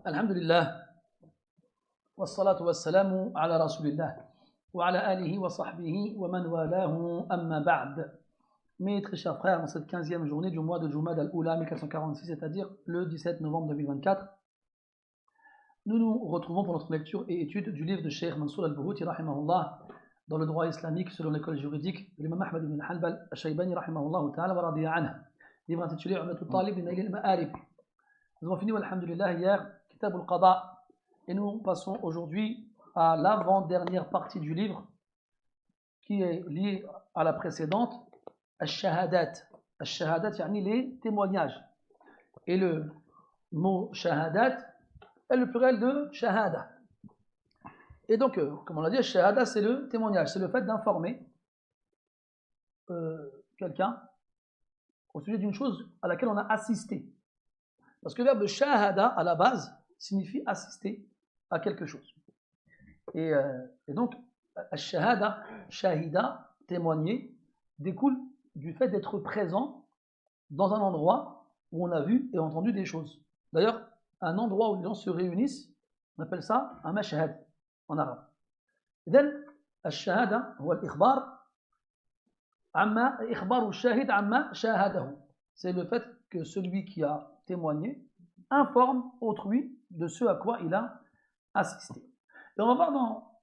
الحمد لله والصلاة والسلام على رسول الله وعلى آله وصحبه ومن والاه أما بعد. Mes très chers frères, dans cette 15e journée du mois de Jumad al-Oula 1446, c'est-à-dire le 17 novembre 2024, nous nous retrouvons pour notre lecture et étude du livre de Cheikh Mansour al-Bouhouti, rahimahullah, dans le droit islamique selon l'école juridique de l'imam Ahmad ibn Hanbal al-Shaybani, rahimahullah ta'ala wa radiya anhu, livre intitulé Umdat al-Talib bin Nail al-Ma'arib. Nous avons fini, alhamdulillah, hier, Kitab al-Qada, et nous passons aujourd'hui à l'avant-dernière partie du livre qui est liée à la précédente, Al-Shahadat. Al-Shahadat, yani les témoignages. Et le mot Shahadat est le pluriel de Shahada. Et donc, comme on l'a dit, Shahada, c'est le témoignage, c'est le fait d'informer quelqu'un au sujet d'une chose à laquelle on a assisté. Parce que le verbe Shahada, à la base, signifie assister à quelque chose. Et donc, Al-Shahada, Shahida, témoigner, découle du fait d'être présent dans un endroit où on a vu et entendu des choses. D'ailleurs, un endroit où les gens se réunissent, on appelle ça un mashhad en arabe. إذن الشهادة هو الإخبار عما إخبار الشاهد عما شاهده. C'est le fait que celui qui a témoigné informe autrui de ce à quoi il a assisté. Et on va voir dans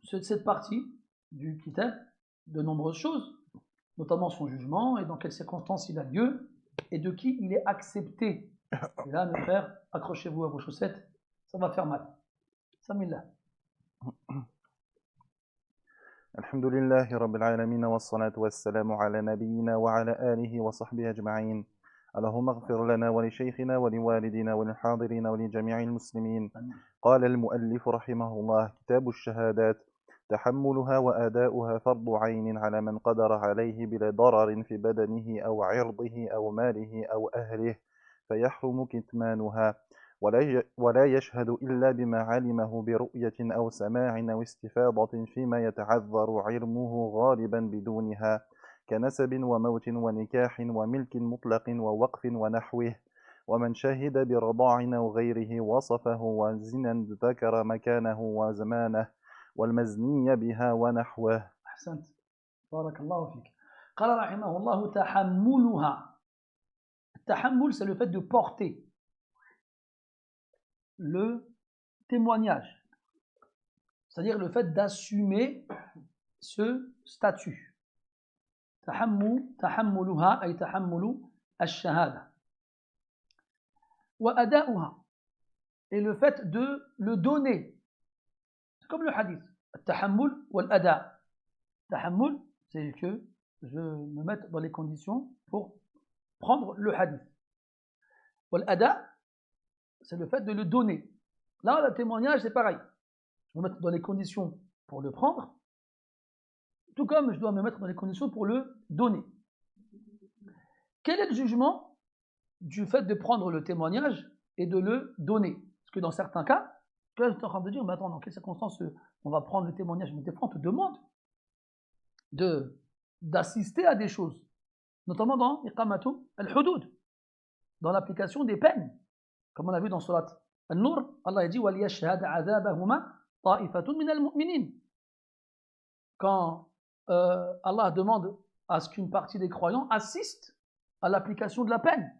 cette partie du kitab de nombreuses choses, notamment son jugement et dans quelles circonstances il a lieu et de qui il est accepté. Et là, mes frères, accrochez-vous à vos chaussettes, ça va faire mal. Samillah. الحمد لله رب العالمين والصلاة والسلام على نبينا وعلى آله وصحبه أجمعين. اللهم اغفر لنا ولشيخنا ولوالدنا وللحاضرين ولجميع المسلمين. قال المؤلف رحمه الله: كتاب الشهادات، تحملها وأداؤها فرض عين على من قدر عليه بلا ضرر في بدنه أو عرضه أو ماله أو أهله، فيحرم كتمانها، ولا يشهد إلا بما علمه برؤية أو سماع أو استفاضة فيما يتعذر علمه غالبا بدونها، كنسب وموت ونكاح وملك مطلق ووقف ونحوه. ومن شهد برضاع أو غيره وصفه وزنا ذكر مكانه وزمانه والمزني بها ونحوه. أحسنت، بارك الله فيك. قال رحمه الله: تحملها. التحمل, c'est le fait de porter le témoignage, c'est-à-dire le fait d'assumer ce statut. تحملها أي تحمل الشهادة. وأداؤها, et le fait de le donner. C'est comme le hadith. التحمل والأداء. التحمل, c'est que je me mette dans les conditions pour prendre le hadith. والأداء, c'est le fait de le donner. Là, le témoignage, c'est pareil. Je me mettre dans les conditions pour le prendre, tout comme je dois me mettre dans les conditions pour le donner. Quel est le jugement du fait de prendre le témoignage et de le donner? Parce que dans certains cas, tu es en train de dire, mais attends, dans quelles circonstances on va prendre le témoignage? Mais des fois, on te demande d'assister à des choses, notamment dans iqamatu al-hudud, dans l'application des peines. Comme on a vu dans Surat An-Nur, Allah a dit وَلْيَشْهَدْ عَذَابَهُمَا طَائِفَةٌ مِنَ الْمُؤْمِنِينَ. Quand Allah demande à ce qu'une partie des croyants assiste à l'application de la peine.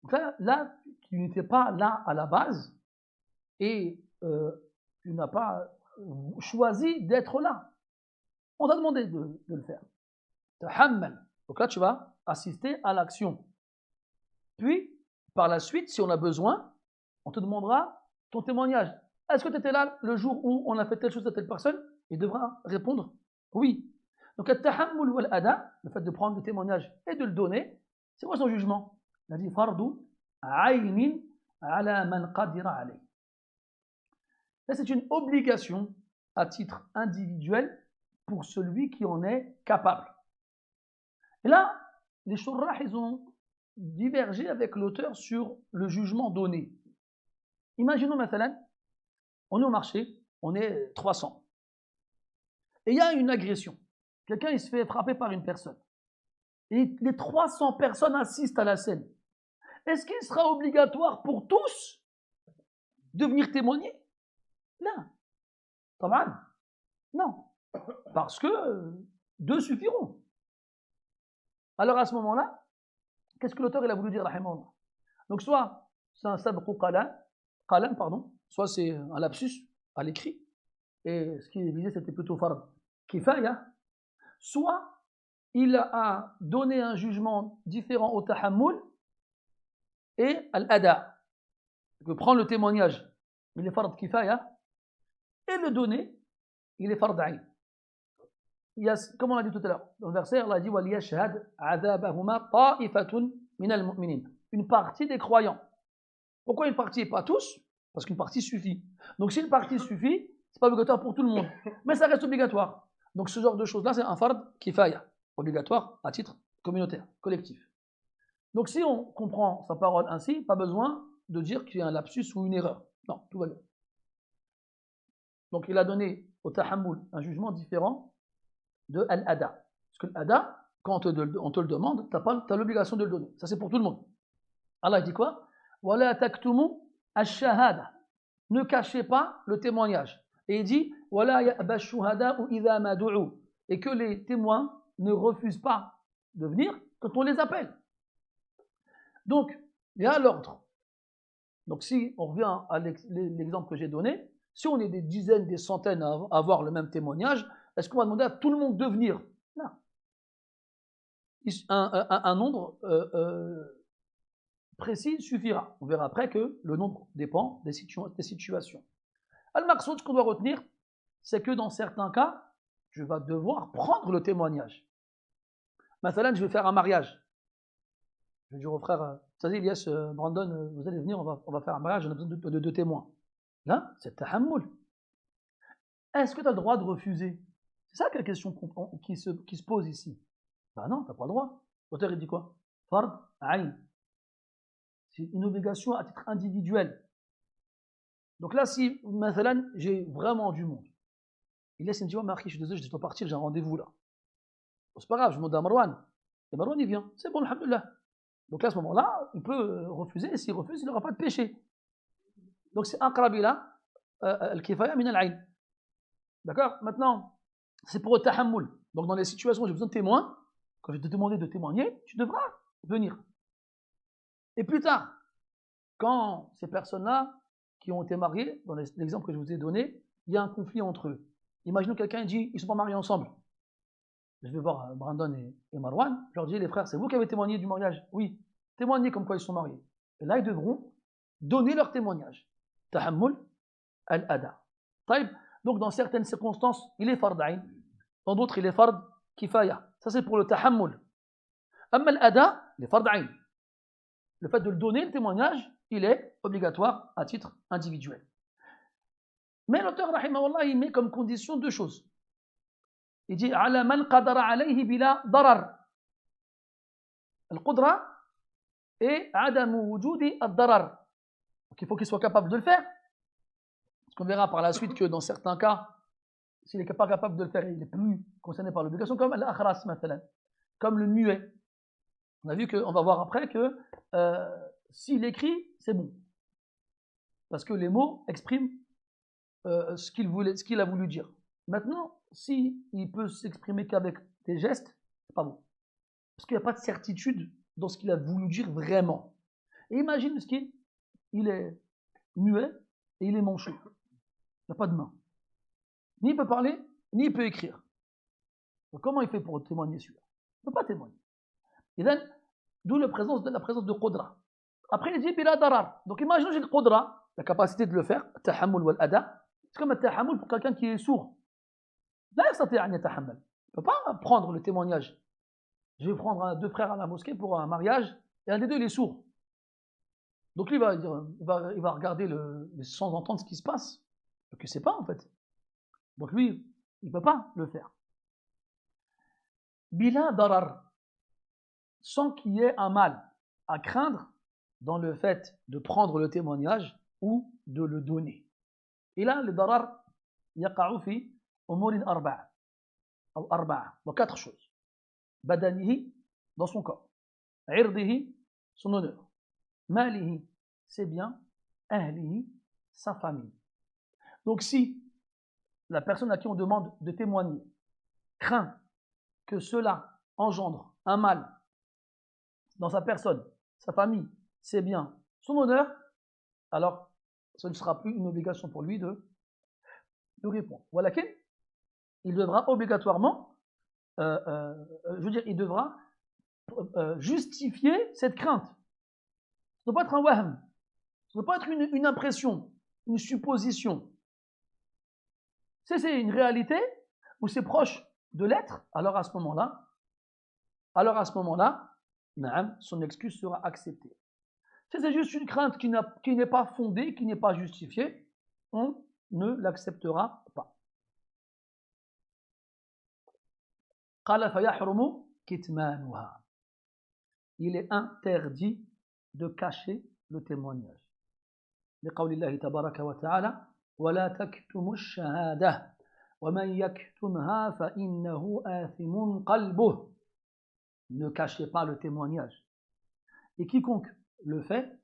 Donc là, tu n'étais pas là à la base et tu n'as pas choisi d'être là. On t'a demandé de le faire. Tahammal. Donc là, tu vas assister à l'action. Puis, par la suite, si on a besoin, on te demandera ton témoignage. Est-ce que tu étais là le jour où on a fait telle chose à telle personne? Il devra répondre oui. Donc, al-tahammul wal-ada, le fait de prendre le témoignage et de le donner, c'est quoi son jugement? Il a dit fardu aynin ala man qadira alayh. Là, c'est une obligation à titre individuel pour celui qui en est capable. Et là, les shurrah, ils ont divergé avec l'auteur sur le jugement donné. Imaginons maintenant, on est au marché, on est 300. Et il y a une agression. Quelqu'un, il se fait frapper par une personne. Et les 300 personnes assistent à la scène. est-ce qu'il sera obligatoire pour tous de venir témoigner? Non. Taman. Non. Parce que 2 suffiront. Alors à ce moment-là, qu'est-ce que l'auteur il a voulu dire, rahimahullah? Donc soit c'est un sabqu qalam, pardon, soit c'est un lapsus à l'écrit, et ce qui est visé c'était plutôt fard kifaya, soit il a donné un jugement différent au tahammul et al-ada, que prendre le témoignage, il est fard kifaya, et le donner, il est fard ayn. Comme on l'a dit tout à l'heure, dans le verset, Allah dit وَلْيَشْهَدْ عَذَابَهُمَا طَائِفَةٌ مِنَ الْمُؤْمِنِينَ. Une partie des croyants. Pourquoi une partie et pas tous? Parce qu'une partie suffit. Donc si une partie suffit, c'est pas obligatoire pour tout le monde, mais ça reste obligatoire. Donc ce genre de choses-là, c'est un fard kifaya, obligatoire à titre communautaire, collectif. Donc si on comprend sa parole ainsi, pas besoin de dire qu'il y a un lapsus ou une erreur. Non, tout va bien. Donc il a donné au tahammul un jugement différent de al-ada. Parce que l'ada, quand on te le demande, tu as l'obligation de le donner. Ça, c'est pour tout le monde. Allah dit quoi? وَلَا تَكْتُمُوا الشَّهَادَةَ. Ne cachez pas le témoignage. Et il dit وَلَا يَأْبَ الشُّهَدَاءُ إِذَا مَا دُعُوا. Et que les témoins ne refusent pas de venir quand on les appelle. Donc, il y a l'ordre. Donc, si on revient à l'exemple que j'ai donné, si on est des dizaines, des centaines à avoir le même témoignage, est-ce qu'on va demander à tout le monde de venir? Non. Un nombre précis suffira. On verra après que le nombre dépend des situations. Al-Maqsoud, ce qu'on doit retenir, c'est que dans certains cas, je vais devoir prendre le témoignage. Mathalan, je vais faire un mariage. Je vais dire au frère, ça dit, Elias, Brandon, vous allez venir, on va faire un mariage, on a besoin de 2 témoins. Là, c'est tahammul. Est-ce que tu as le droit de refuser? C'est ça la question qui se pose ici. Ben non, tu n'as pas le droit. L'auteur, il dit quoi? Fard ayn. C'est une obligation à titre individuel. Donc là, si, mathalan, j'ai vraiment du monde, il laisse, il me dit, Marquis, je suis désolé, je dois partir, j'ai un rendez-vous là. Bon, c'est pas grave, je demande à Marwan. Et Marwan, il vient. C'est bon, alhamdoulilah. Donc là, à ce moment-là, il peut refuser, et s'il refuse, il n'aura pas de péché. Donc c'est aqrabila al-kifaya min al-ayn. D'accord? Maintenant, c'est pour le tahammul. Donc dans les situations où j'ai besoin de témoins, quand je vais te demander de témoigner, tu devras venir. Et plus tard, quand ces personnes-là qui ont été mariées, dans l'exemple que je vous ai donné, il y a un conflit entre eux. Imaginons quelqu'un dit, ils ne sont pas mariés ensemble. Je vais voir Brandon et Marwan, je leur dis, les frères, c'est vous qui avez témoigné du mariage? Oui, témoignez comme quoi ils sont mariés. Et là, ils devront donner leur témoignage. Tahammul al-ada. Donc dans certaines circonstances, il est fard ayn. Dans d'autres, il est fard kifaya. Ça, c'est pour le tahammul. Amma al-ada, il est fard ayn. Le fait de le donner, le témoignage, il est obligatoire à titre individuel. Mais l'auteur, rahimahullah, il met comme condition 2 choses. Il dit ala man qadara alayhi bila darar. Al-qudra et adamu wujudi ad-darar. Donc il faut qu'il soit capable de le faire. Parce qu'on verra par la suite que dans certains cas, s'il n'est pas capable de le faire, il n'est plus concerné par l'obligation, comme l'akhras, comme le muet. On a vu qu'on va voir après que s'il écrit, c'est bon. Parce que les mots expriment ce qu'il a voulu dire. Maintenant, s'il peut s'exprimer qu'avec des gestes, c'est pas bon. Parce qu'il n'y a pas de certitude dans ce qu'il a voulu dire vraiment. Et imagine ce qu'il est muet et il est manchot. Il n'a pas de main. Ni il peut parler, ni il peut écrire. Donc comment il fait pour témoigner celui-là? Il ne peut pas témoigner. Et then, d'où la présence de Qudra. Après, il dit bila darar. Donc imaginons j'ai le Qudra, la capacité de le faire, tahammul wal ada. C'est comme un tahammul pour quelqu'un qui est sourd. Là, il ne peut pas prendre le témoignage. Je vais prendre 2 frères à la mosquée pour un mariage, et un des 2 il est sourd. Donc lui, il va regarder sans entendre ce qui se passe. Donc il ne sait pas en fait. Donc lui, il ne peut pas le faire. Bila darar. Sans qu'il y ait un mal à craindre dans le fait de prendre le témoignage ou de le donner. Et là, le darar yaqa'u fi umurin arba'a. Ou arba'a. Donc 4 choses. Badanihi, dans son corps. Irdihi, son honneur. malihi, ses biens, ahlihi, sa famille. Donc si la personne à qui on demande de témoigner craint que cela engendre un mal dans sa personne, sa famille, ses biens, son honneur, alors ce ne sera plus une obligation pour lui de répondre. Voilà qu'il devra obligatoirement, je veux dire, il devra justifier cette crainte. Ça ne doit pas être un wahm, ça ne doit pas être une impression, une supposition. Si c'est une réalité, ou c'est proche de l'être, alors à ce moment-là, son excuse sera acceptée. Si c'est juste une crainte qui n'est pas fondée, qui n'est pas justifiée, on ne l'acceptera pas. قال فيحرم كتمانها. Il est interdit de cacher le témoignage. لقول الله تبارك وتعالى ولا تكتموا الشهادة ومن يكتمها فإنه آثم قلبه. Ne cachez pas le témoignage. Et quiconque le fait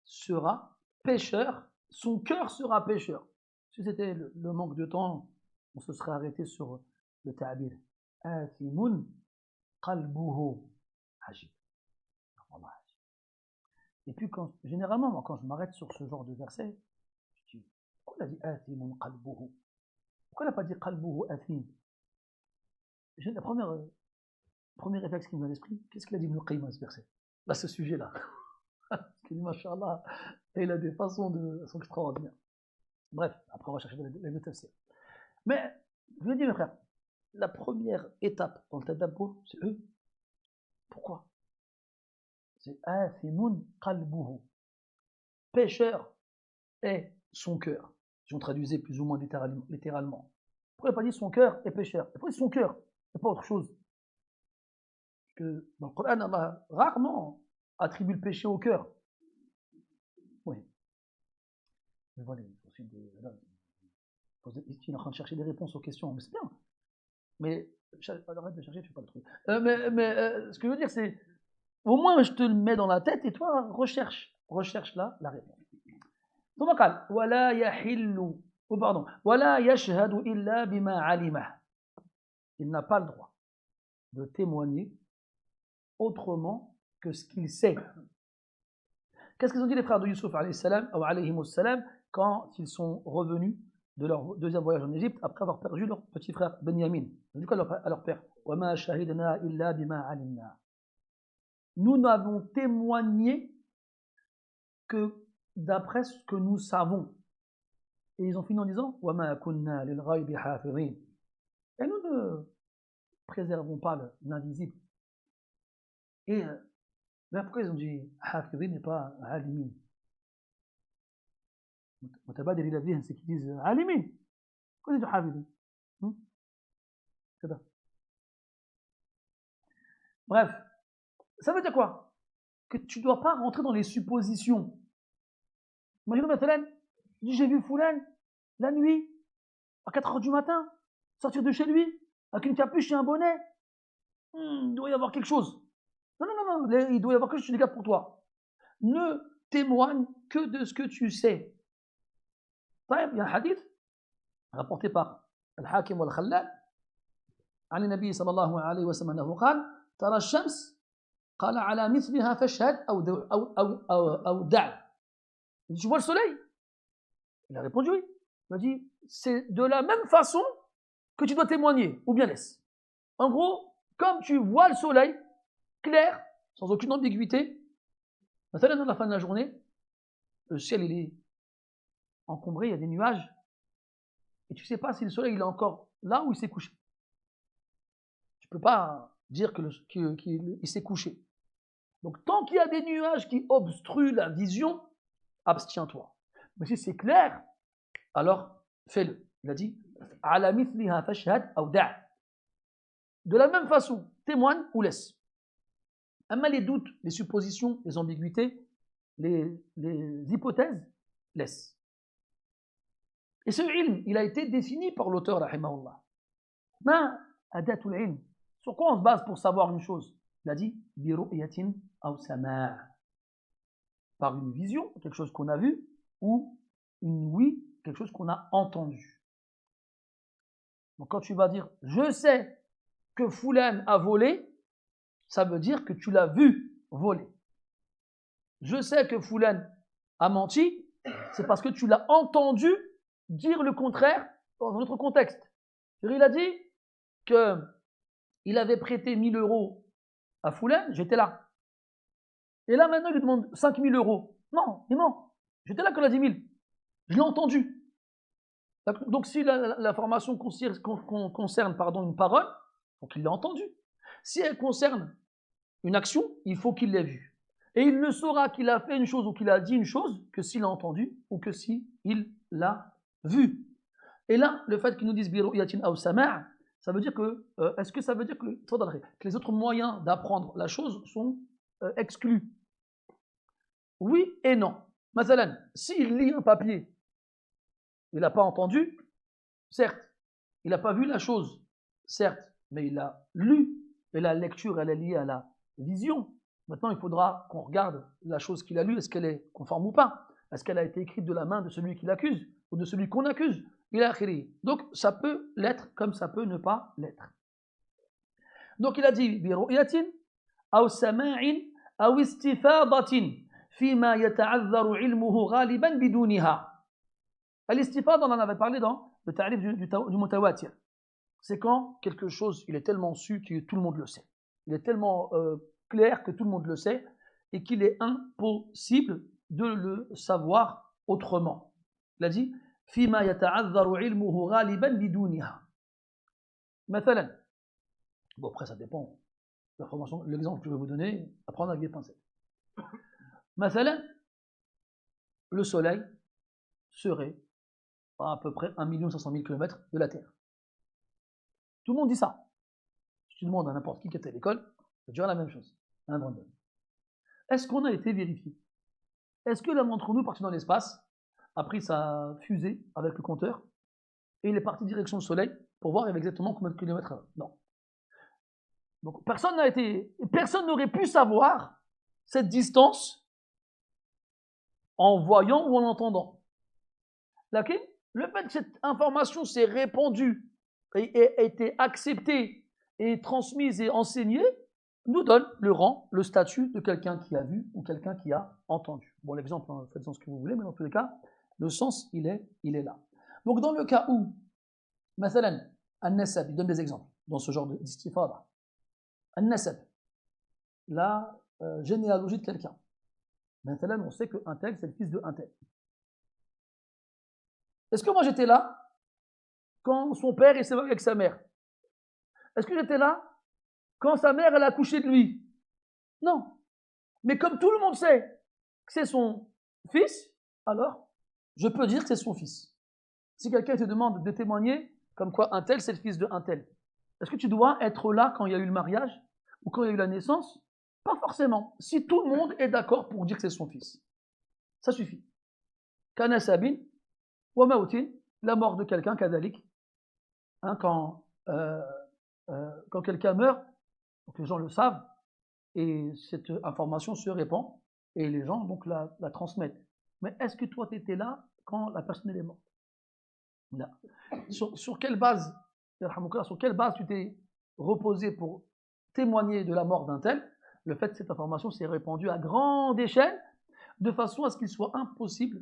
sera pécheur, son cœur sera pécheur. Si c'était le manque de temps, on se serait arrêté sur le ta'bir. آثم قلبه. Ajib. Et puis, généralement, moi, quand je m'arrête sur ce genre de verset, je dis, pourquoi il a dit athimun qalbuhu? Pourquoi il n'a pas dit qalbuhu athim? Le premier réflexe qui me vient à l'esprit, qu'est-ce qu'il a dit Ibn Qayyim à ce verset? Là, ce sujet-là. Parce qu'il dit, mashallah, et il a des façons sont extraordinaires. Bref, après, on va chercher les deux tafsirs. Mais, je vous dis, mes frères, la première étape dans le tadabbur, c'est eux. Pourquoi? C'est athimun qalbuhu. Pécheur est son cœur. Si on traduisait plus ou moins littéralement. Pourquoi il n'a pas dit son cœur est pécheur? Pourquoi il dit son cœur et pas autre chose? Parce que dans le Coran, Allah rarement attribue le péché au cœur. Oui. Mais voilà, vous êtes en train de chercher des réponses aux questions, mais c'est bien. Mais arrête de chercher, tu fais pas le truc. Ce que je veux dire, c'est au moins je te le mets dans la tête et toi recherche là la réponse. ثم قال ولا يحل ولا يشهد إلا بما علمه. Il n'a pas le droit de témoigner autrement que ce qu'il sait. Qu'est-ce qu'ils ont dit les frères de Youssouf alayhi salam quand ils sont revenus de leur deuxième voyage en Égypte après avoir perdu leur petit frère Benyamin? Ils ont dit quoi à leur père? وما شهدنا إلا بما علمنا. Nous n'avons témoigné que d'après ce que nous savons. Et ils ont fini en disant وَمَا كُنَّا لِلْغَيْبِ حَافِظِينَ. Et nous ne préservons pas l'invisible. Et pourquoi ils ont dit حافظين et pas عالمين? متبادر إلى الذهن c'est qu'ils disent عالمين. Pourquoi ils disent حافظين? C'est ça. Bref, ça veut dire quoi? Que tu ne dois pas rentrer dans les suppositions. Imaginons maintenant, j'ai vu Foulan la nuit, à 4h du matin, sortir de chez lui, avec une capuche et un bonnet. Il doit y avoir quelque chose. Non, il doit y avoir quelque chose, je dégarde pour toi. Ne témoigne que de ce que tu sais. Il y a un hadith rapporté par Al-Hakim wal-Khallal عن النبي صلى الله عليه وسلم أنه قال ترى الشمس قال على مثلها فاشهد أو دع. Il dit, tu vois le soleil? Il a répondu oui. Il a dit, c'est de la même façon que tu dois témoigner, ou bien laisse. En gros, comme tu vois le soleil, clair, sans aucune ambiguïté, à la fin de la journée, le ciel il est encombré, il y a des nuages, et tu ne sais pas si le soleil il est encore là ou il s'est couché. Tu ne peux pas dire qu'il s'est couché. Donc tant qu'il y a des nuages qui obstruent la vision, abstiens-toi. Mais si c'est clair, alors fais-le. Il a dit ala mithliha fashhad aw da'. De la même façon, témoigne ou laisse. Amma les doutes, les suppositions, les ambiguïtés, les hypothèses, laisse. Et ce ilm, il a été défini par l'auteur rahimahullah. Ma adatul ilm. Sur quoi on se base pour savoir une chose? Il a dit bi ru'yatin aw sama'. par une vision, quelque chose qu'on a vu, ou une oui, quelque chose qu'on a entendu. Donc quand tu vas dire « je sais que Foulan a volé », ça veut dire que tu l'as vu voler. Je sais que Foulan a menti, c'est parce que tu l'as entendu dire le contraire dans un autre contexte. Il a dit qu'il avait prêté 1000 euros à Foulan, j'étais là. Et là maintenant il lui demande 5000 euros. Non, il ment. J'étais là quand il a dit 1000. Je l'ai entendu. Donc si l'information concerne une parole, il faut qu'il l'ait entendue. Si elle concerne une action, il faut qu'il l'ait vue. Et il ne saura qu'il a fait une chose ou qu'il a dit une chose que s'il a entendu ou que s'il l'a vu. Et là, le fait qu'ils nous disent biru'yatin aw sama', ça veut dire que, est-ce que ça veut dire que les autres moyens d'apprendre la chose sont exclus? Oui et non. Mathalan, s'il lit un papier, il n'a pas entendu, certes. Il n'a pas vu la chose, certes, mais il a lu. Et la lecture, elle est liée à la vision. Maintenant, il faudra qu'on regarde la chose qu'il a lue, est-ce qu'elle est conforme ou pas? Est-ce qu'elle a été écrite de la main de celui qui l'accuse ou de celui qu'on accuse? Il a écrit. Donc, ça peut l'être comme ça peut ne pas l'être. Donc, il a dit biru'yatin aw sama'in aw istifadatin fima yata'adharu ilmuhu ghaliban biduniha. Al-istifada, on en avait parlé dans le tarif du mutawatir. C'est quand quelque chose, il est tellement su que tout le monde le sait. Il est tellement clair que tout le monde le sait et qu'il est impossible de le savoir autrement. Il a dit فيما يتعذر علمه غالبا بدونها. مثلا, bon après ça dépend de l'information, l'exemple que je vais vous donner, à prendre avec des pincettes. مثلا, le soleil serait à peu près 1 500 000 km de la Terre. Tout le monde dit ça. Si tu demandes à n'importe qui est à l'école, ça dira la même chose. Un random. Est-ce qu'on a été vérifié? Est-ce que l'un d'entre nous, parti dans l'espace, a pris sa fusée avec le compteur et il est parti direction le Soleil pour voir exactement combien de kilomètres? Non. Donc personne n'aurait pu savoir cette distance en voyant ou en entendant. Le fait que cette information s'est répandue et a été acceptée et transmise et enseignée nous donne le rang, le statut de quelqu'un qui a vu ou quelqu'un qui a entendu. Bon, l'exemple, hein, faites-en ce que vous voulez, mais dans tous les cas, le sens, il est là. Donc, dans le cas où, mathalan, an-nasab, il donne des exemples dans ce genre d'istifada. An-nasab, la généalogie de quelqu'un. Mathalan, on sait qu'un tel, c'est le fils de un tel. Est-ce que moi j'étais là quand son père s'est marié avec sa mère? Est-ce que j'étais là quand sa mère elle a accouché de lui? Non. Mais comme tout le monde sait que c'est son fils, alors je peux dire que c'est son fils. Si quelqu'un te demande de témoigner comme quoi un tel c'est le fils de un tel, est-ce que tu dois être là quand il y a eu le mariage ou quand il y a eu la naissance? Pas forcément. Si tout le monde est d'accord pour dire que c'est son fils, ça suffit. Kana sabin wa mautin, la mort de quelqu'un, kadalik. Hein, quand quelqu'un meurt, donc les gens le savent, et cette information se répand, et les gens donc la transmettent. Mais est-ce que toi tu étais là quand la personne est morte? Là. Sur quelle base tu t'es reposé pour témoigner de la mort d'un tel? Le fait que cette information s'est répandue à grande échelle, de façon à ce qu'il soit impossible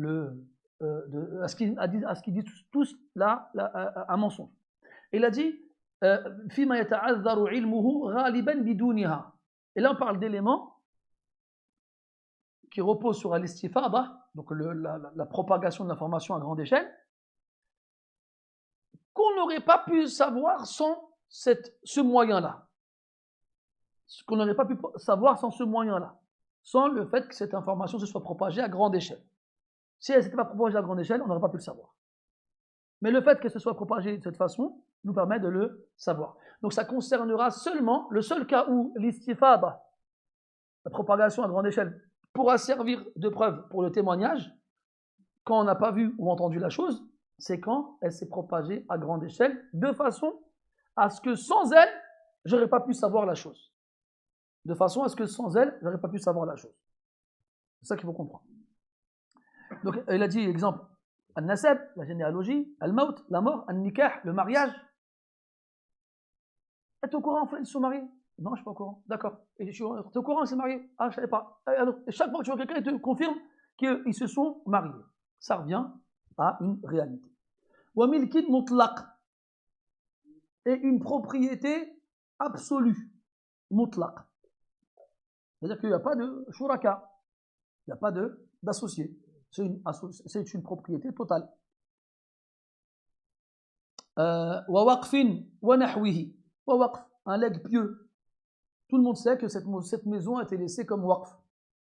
à ce qu'ils disent tous là un mensonge. Il a dit فيما يتعذر علمه غالبا بدونها. Et là on parle d'éléments qui reposent sur al-istifada, donc la propagation de l'information à grande échelle, qu'on n'aurait pas pu savoir sans ce moyen-là. Qu'on n'aurait pas pu savoir sans ce moyen-là, sans le fait que cette information se soit propagée à grande échelle. Si elle ne s'était pas propagée à grande échelle, on n'aurait pas pu le savoir. Mais le fait qu'elle se soit propagée de cette façon nous permet de le savoir. Donc ça concernera seulement le seul cas où l'istifada, la propagation à grande échelle, pourra servir de preuve pour le témoignage, quand on n'a pas vu ou entendu la chose, c'est quand elle s'est propagée à grande échelle, de façon à ce que sans elle, j'aurais pas pu savoir la chose. de façon à ce que sans elle, je n'aurais pas pu savoir la chose. C'est ça qu'il faut comprendre. Donc, il a dit, exemple, al-nasab, la généalogie, al-maut, la mort, al-nikah, le mariage. Es-tu au courant, ils sont mariés? Non, je ne suis pas au courant. D'accord. Et tu es au courant, ils sont mariés? Ah, je ne savais pas. Alors, chaque fois que tu vois quelqu'un, il te confirme qu'ils se sont mariés. Ça revient à une réalité. Wa milkin mutlaq. Et une propriété absolue. Mutlaq. C'est-à-dire qu'il n'y a pas de shuraka. Il n'y a pas d'associé. C'est une propriété totale. Wa waqfin wa nahwihi. Wa waqf, un legs pieux. Tout le monde sait que cette maison a été laissée comme waqf.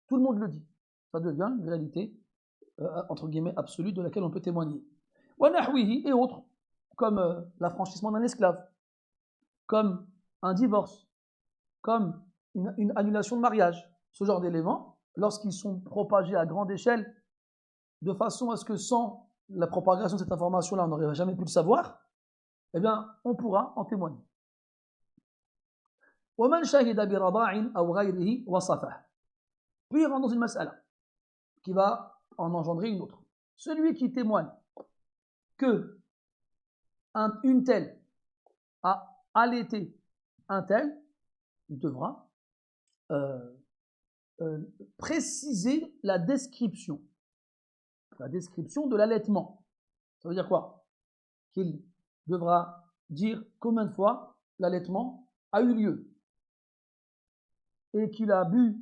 Tout le monde le dit. Ça devient une réalité, entre guillemets, absolue de laquelle on peut témoigner. Wa nahwihi et autres, comme l'affranchissement d'un esclave, comme un divorce, comme une annulation de mariage. Ce genre d'éléments, lorsqu'ils sont propagés à grande échelle, de façon à ce que sans la propagation de cette information-là, on n'aurait jamais pu le savoir, eh bien, on pourra en témoigner. ومن شهد برضاع أو غيره وصفه. Puis il rentre dans une mas'ala qui va en engendrer une autre. Celui qui témoigne que une telle a allaité un tel, il devra préciser la description de l'allaitement. Ça veut dire quoi? Qu'il devra dire combien de fois l'allaitement a eu lieu et qu'il a bu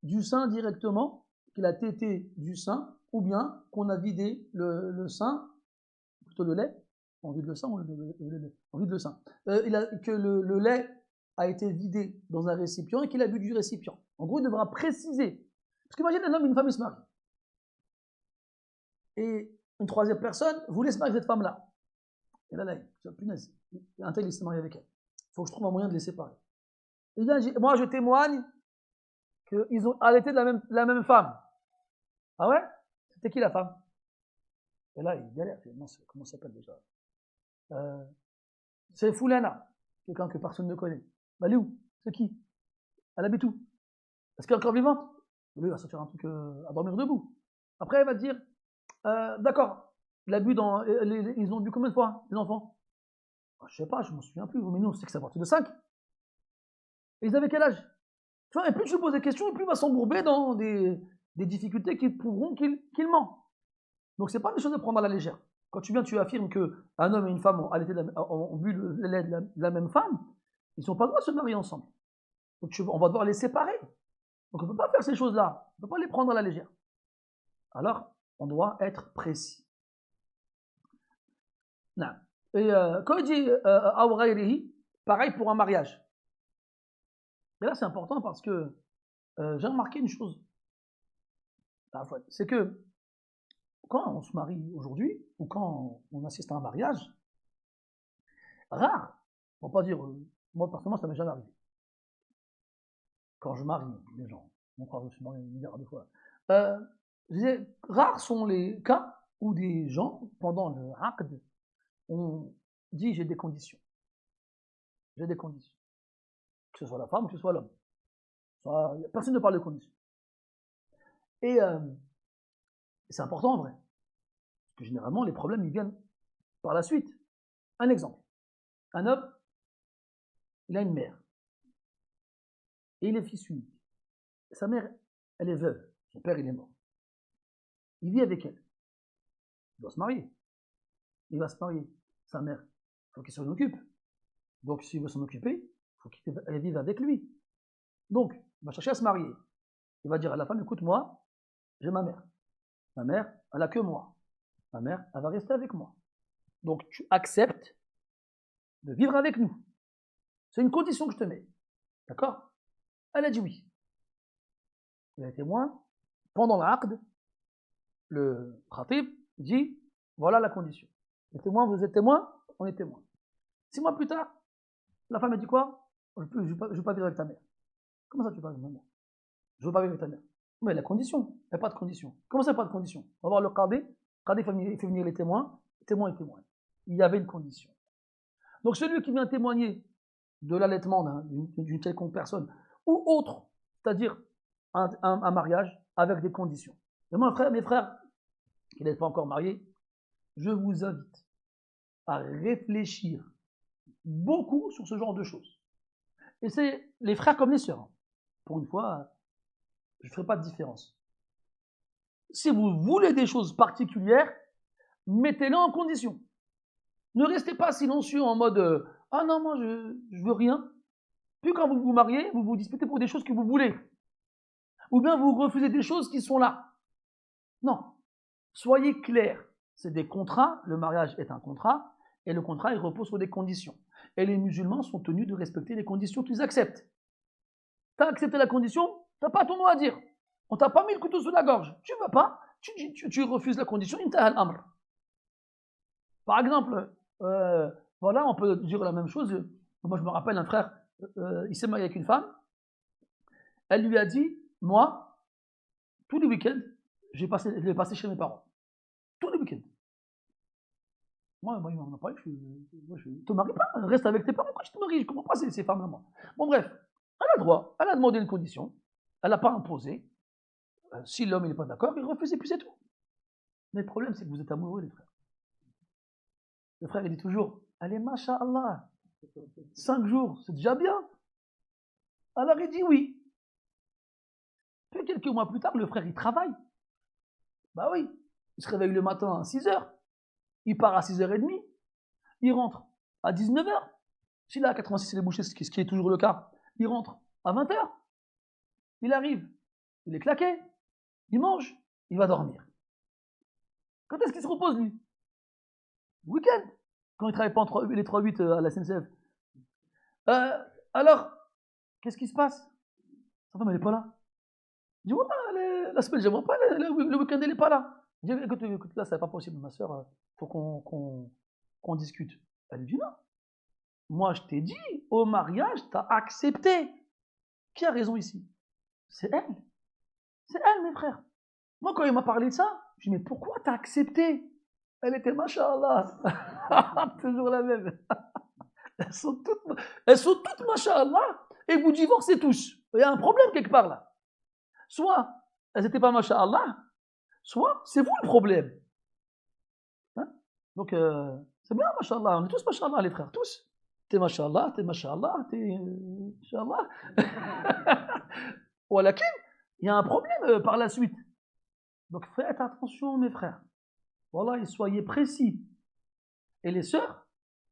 du sein directement, qu'il a tété du sein, ou bien qu'on a vidé le sein, plutôt le lait, on vide le sein ou le lait? On vide le sein. Que le lait a été vidé dans un récipient et qu'il a bu du récipient. En gros, il devra préciser. Parce qu'imagine un homme et une femme, ils se marient. Et une troisième personne voulait se marier avec cette femme-là. Et là, punaise, un tel, il s'est marié avec elle. Il faut que je trouve un moyen de les séparer. Et bien, moi, je témoigne qu'ils ont allaité de la même femme. Ah ouais? C'était qui la femme? Et là, il galère. Non, comment ça s'appelle déjà? C'est Foulana, quelqu'un que personne ne connaît. Bah, elle est où? C'est qui? Elle habite où? Est-ce qu'elle est encore vivante? Lui, il va sortir un truc à dormir debout. Après, elle va dire, d'accord, ils ont bu combien de fois, les enfants? Je sais pas, je m'en souviens plus. Mais nous, on sait que c'est à partir de 5. Et ils avaient quel âge? Tu vois, et plus je lui pose des questions, et plus il va s'embourber dans des difficultés qui prouveront qu'il ment. Donc, c'est pas des choses à prendre à la légère. Quand tu affirmes qu'un homme et une femme ont bu le lait de la même femme, ils ne sont pas droits de se marier ensemble. Donc, on va devoir les séparer. Donc, on ne peut pas faire ces choses-là. On ne peut pas les prendre à la légère. Alors, on doit être précis. Non. Et quand il dit pareil pour un mariage. Et là, c'est important parce que j'ai remarqué une chose. C'est que quand on se marie aujourd'hui, ou quand on assiste à un mariage, rare, on ne va pas dire, moi personnellement, ça ne m'est jamais arrivé. Quand je marie les gens, on croit que je suis marié une milliard de fois. Je disais, rares sont les cas où des gens, pendant le aqd, ont dit j'ai des conditions. J'ai des conditions. Que ce soit la femme ou que ce soit l'homme. Personne ne parle de conditions. Et c'est important en vrai. Parce que généralement, les problèmes, ils viennent par la suite. Un exemple. Un homme, il a une mère. Et il est fils unique. Sa mère, elle est veuve. Son père, il est mort. Il vit avec elle. Il doit se marier. Il va se marier. Sa mère, il faut qu'il s'en occupe. Donc, s'il veut s'en occuper, il faut qu'elle vive avec lui. Donc, il va chercher à se marier. Il va dire à la femme, écoute, moi, j'ai ma mère. Ma mère, elle a que moi. Ma mère, elle va rester avec moi. Donc, tu acceptes de vivre avec nous. C'est une condition que je te mets. D'accord? Elle a dit oui. Il a été témoin. Pendant l'aqd, le khatib dit, voilà la condition. Les témoins, vous êtes témoins? On est témoins. 6 mois plus tard, la femme a dit quoi? Je ne veux pas vivre avec ta mère. Comment ça tu veux pas vivre avec ma mère? Je veux pas vivre avec ta mère. Mais la condition, il n'y a pas de condition. Comment ça, pas de condition? On va voir le qadi. Le qadi fait venir les témoins. Témoins et témoins. Il y avait une condition. Donc celui qui vient témoigner de l'allaitement d'une quelconque personne, ou autre, c'est-à-dire un mariage avec des conditions. Et moi, mes frères, qui n'êtes pas encore mariés, je vous invite à réfléchir beaucoup sur ce genre de choses. Et c'est les frères comme les sœurs. Pour une fois, je ne ferai pas de différence. Si vous voulez des choses particulières, mettez-les en condition. Ne restez pas silencieux en mode ah non, moi je veux rien. Puis quand vous vous mariez, vous vous disputez pour des choses que vous voulez. Ou bien vous refusez des choses qui sont là. Non. Soyez clairs. C'est des contrats. Le mariage est un contrat. Et le contrat, il repose sur des conditions. Et les musulmans sont tenus de respecter les conditions qu'ils acceptent. Tu as accepté la condition, tu n'as pas ton mot à dire. On t'a pas mis le couteau sous la gorge. Tu ne veux pas, tu refuses la condition, intaha al-amr. Par exemple, voilà, on peut dire la même chose. Moi, je me rappelle un frère, il s'est marié avec une femme. Elle lui a dit, moi, tous les week-ends, je vais passer chez mes parents. Tous les week-ends. Moi, il m'en a parlé, je te marie pas, reste avec tes parents quand tu te maries. Je ne comprends pas ces femmes-là, moi. Bon, bref, elle a le droit, elle a demandé une condition, elle n'a pas imposé. Si l'homme n'est pas d'accord, il refuse et puis c'est tout. Mais le problème, c'est que vous êtes amoureux, les frères. Le frère, il dit toujours, allez, masha'Allah, 5 jours, c'est déjà bien. Alors il dit oui. Puis quelques mois plus tard, le frère, il travaille. Bah oui, il se réveille le matin à 6h, il part à 6h30, il rentre à 19h. S'il est à 86, il est bouché, ce qui est toujours le cas, il rentre à 20h. Il arrive, il est claqué, il mange, il va dormir. Quand est-ce qu'il se repose, lui? Week-end, quand il ne travaille pas entre les 3-8 à la SNCF. Alors, qu'est-ce qui se passe? Sa femme, elle n'est pas là. Je dis, voilà, la semaine, je ne vois pas, le week-end, elle n'est pas là. Je dis, écoute, là, c'est pas possible, ma soeur, il faut qu'on discute. Elle lui dit, non. Moi, je t'ai dit, au mariage, tu as accepté. Qui a raison ici? C'est elle. C'est elle, mes frères. Moi, quand il m'a parlé de ça, je dis, mais pourquoi tu as accepté? Elle était, machallah. Toujours la même. Elles sont toutes machallah, et vous divorcez tous. Il y a un problème quelque part là. Soit elles n'étaient pas machallah, soit c'est vous le problème. Hein? Donc c'est bien machallah, on est tous machallah les frères, tous. T'es machallah, t'es machallah, t'es machallah. Voilà, il y a un problème par la suite. Donc faites attention mes frères. Voilà, soyez précis. Et les sœurs,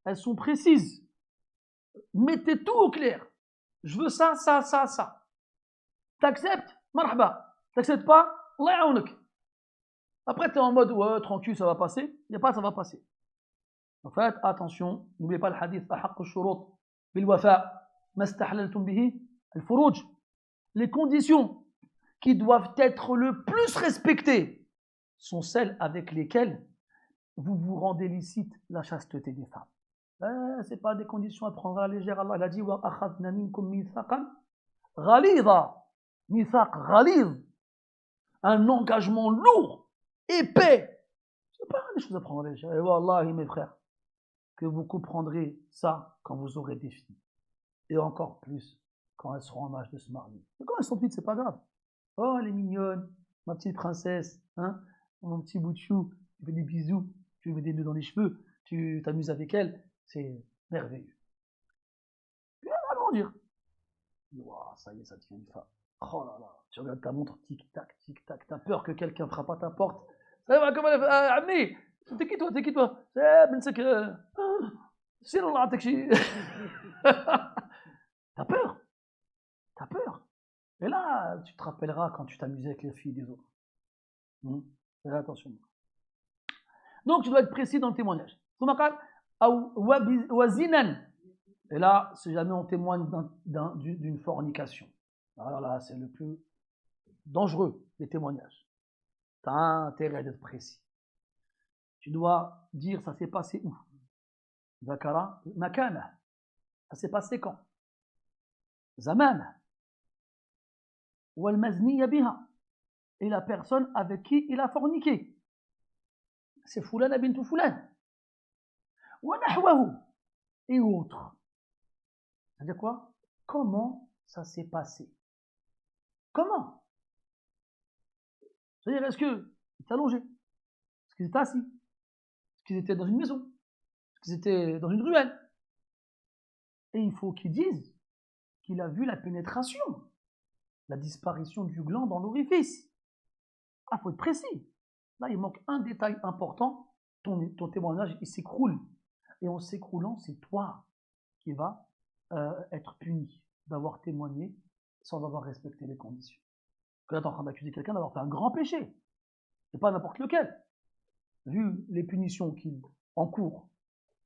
elles sont précises. Mettez tout au clair. Je veux ça, ça, ça, ça. T'acceptes? Marhaba. T'acceptes pas? Allah yaounak. Après, tu es en mode, ouais, tranquille, ça va passer. Il n'y a pas, ça va passer. Donc faites attention. N'oubliez pas le hadith. أحق الشروط بالوفاء ما استحللتم به الفروج. Les conditions qui doivent être le plus respectées sont celles avec lesquelles vous vous rendez licite la chasteté des femmes. Ce n'est pas des conditions à prendre à la légère. Allah a dit وَأَخَذْنَا مِنْكُمْ مِيثَاقًا غَلِيظًا. Mithaq غَلِيظ. Un engagement lourd, épais. Ce n'est pas des choses à prendre à la légère. Et wallahi, mes frères, que vous comprendrez ça quand vous aurez des filles. Et encore plus quand elles seront en âge de se marier. Mais quand elles sont petites, c'est pas grave. Oh, elle est mignonne, ma petite princesse, hein, mon petit bout de chou, tu fais des bisous, tu lui mets des nœuds dans les cheveux, tu t'amuses avec elle. C'est merveilleux. Puis elle va grandir. Wow, ça y est, ça devient une femme. Oh là là, tu regardes ta montre, tic-tac, tic-tac, t'as peur que quelqu'un frappe à ta porte. Ça va, comment elle fait? Ami, t'es qui toi? C'est Allah, T'as peur. T'as peur. Et là, tu te rappelleras quand tu t'amusais avec les filles des autres. Fais attention. Donc, tu dois être précis dans le témoignage. Et là, si jamais on témoigne d'une fornication, alors là, c'est le plus dangereux des témoignages. Tu as intérêt d'être précis. Tu dois dire ça s'est passé où? Zakara, makana. Ça s'est passé quand? Zaman. Wal mazniya biha. Et la personne avec qui il a forniqué. C'est Foulana bintou Foulan. Wa nahwahu. Et autres. C'est-à-dire quoi? Comment ça s'est passé. Comment? C'est-à-dire, est-ce qu'ils étaient allongés? Est-ce qu'ils étaient assis? Est-ce qu'ils étaient dans une maison? Est-ce qu'ils étaient dans une ruelle? Et il faut qu'ils disent qu'il a vu la pénétration, la disparition du gland dans l'orifice. Ah, il faut être précis. Là, il manque un détail important. Ton témoignage, il s'écroule. Et en s'écroulant, c'est toi qui vas être puni d'avoir témoigné sans avoir respecté les conditions. Que là, tu es en train d'accuser quelqu'un d'avoir fait un grand péché. Et pas n'importe lequel. Vu les punitions qu'il encourt,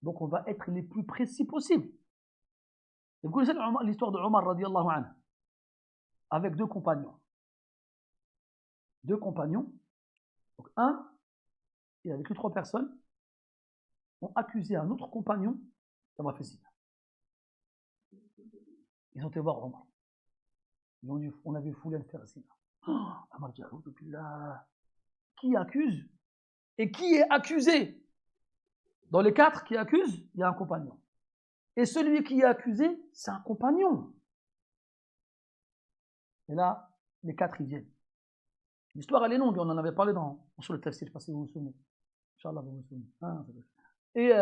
donc on va être les plus précis possible. Et vous connaissez l'histoire de Omar radiallahu anhu, avec deux compagnons. Deux compagnons, donc un, et avec les trois personnes, ont accusé un autre compagnon d'avoir fait zina. Ils ont été voir Omar. Ils ont dit, on avait foulé le faire zina. Omar dit, qui accuse et qui est accusé? Dans les quatre qui accusent, il y a un compagnon. Et celui qui est accusé, c'est un compagnon. Et là, les quatre, ils viennent. L'histoire, elle est longue, on en avait parlé sur le tafsir, je ne sais pas si vous vous souvenez. Inch'Allah, vous vous souvenez. Et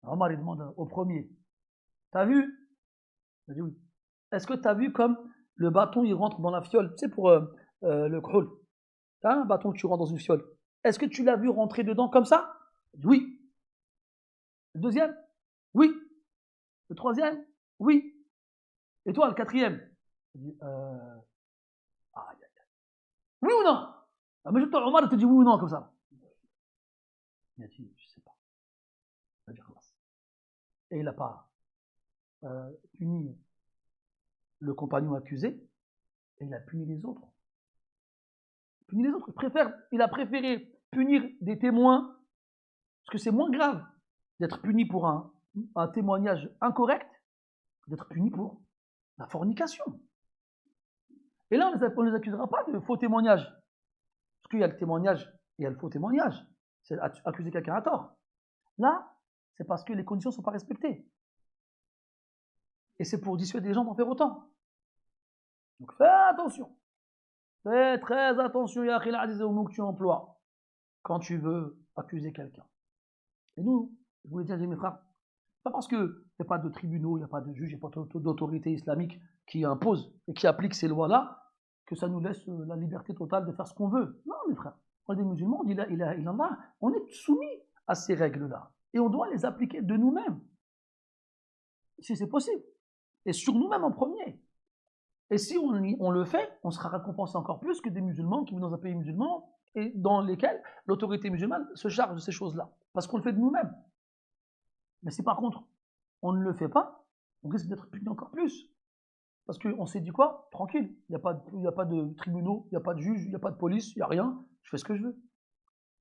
Omar, il demande au premier, t'as vu? Il dit oui. Est-ce que t'as vu comme le bâton, il rentre dans la fiole? Tu sais, pour le khul. T'as un bâton que tu rentres dans une fiole. Est-ce que tu l'as vu rentrer dedans comme ça? Il dit oui. Le deuxième? Oui. Le troisième? Oui. Et toi, le quatrième? Il dit oui ou non? Mais je Omar te dit oui ou non comme ça. Il a dit, je sais pas. Il a dit classe. Et il n'a pas puni le compagnon accusé, et il a puni les autres. Il a préféré punir des témoins, parce que c'est moins grave d'être puni pour un témoignage incorrect que d'être puni pour la fornication. Et là, on ne les accusera pas de faux témoignage. Parce qu'il y a le témoignage et il y a le faux témoignage. C'est accuser quelqu'un à tort. Là, c'est parce que les conditions ne sont pas respectées. Et c'est pour dissuader les gens d'en faire autant. Donc fais attention. Fais très attention, ya khil aziz, au mot que tu emploies quand tu veux accuser quelqu'un. Et nous, je vous l'ai dit, mes frères, pas parce qu'il n'y a pas de tribunaux, il n'y a pas de juges, il n'y a pas d'autorité islamique qui impose et qui applique ces lois-là, que ça nous laisse la liberté totale de faire ce qu'on veut. Non, mes frères, on est des musulmans, on est soumis à ces règles-là. Et on doit les appliquer de nous-mêmes, si c'est possible. Et sur nous-mêmes en premier. Et si on le fait, on sera récompensé encore plus que des musulmans qui vivent dans un pays musulman et dans lesquels l'autorité musulmane se charge de ces choses-là. Parce qu'on le fait de nous-mêmes. Mais si par contre, on ne le fait pas, on risque d'être puni encore plus. Parce qu'on s'est dit quoi? Tranquille, il n'y a pas de tribunaux, il n'y a pas de juge, il n'y a pas de police, il n'y a rien, je fais ce que je veux.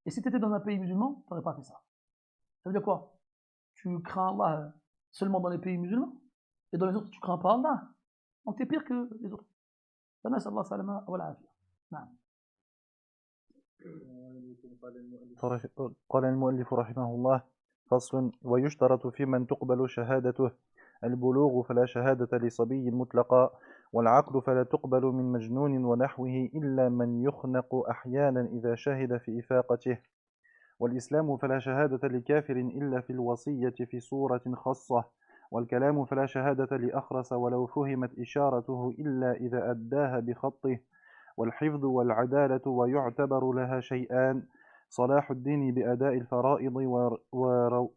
Et si tu étais dans un pays musulman, tu n'aurais pas fait ça. Ça veut dire quoi? Tu crains Allah seulement dans les pays musulmans, et dans les autres, tu ne crains pas Allah. Donc tu es pire que les autres. فنسأل الله السلامة والعافية. نعم. قال المؤلف رحمه الله: فصل: ويشترط في من تقبل شهادته البلوغ فلا شهادة لصبي مطلقا، والعقل فلا تقبل من مجنون ونحوه إلا من يخنق أحيانا إذا شهد في إفاقته، والإسلام فلا شهادة لكافر إلا في الوصية في صورة خاصة، والكلام فلا شهادة لأخرس ولو فهمت إشارته إلا إذا أداها بخطه، والحفظ والعدالة ويعتبر لها شيئان: صلاح الدين بأداء الفرائض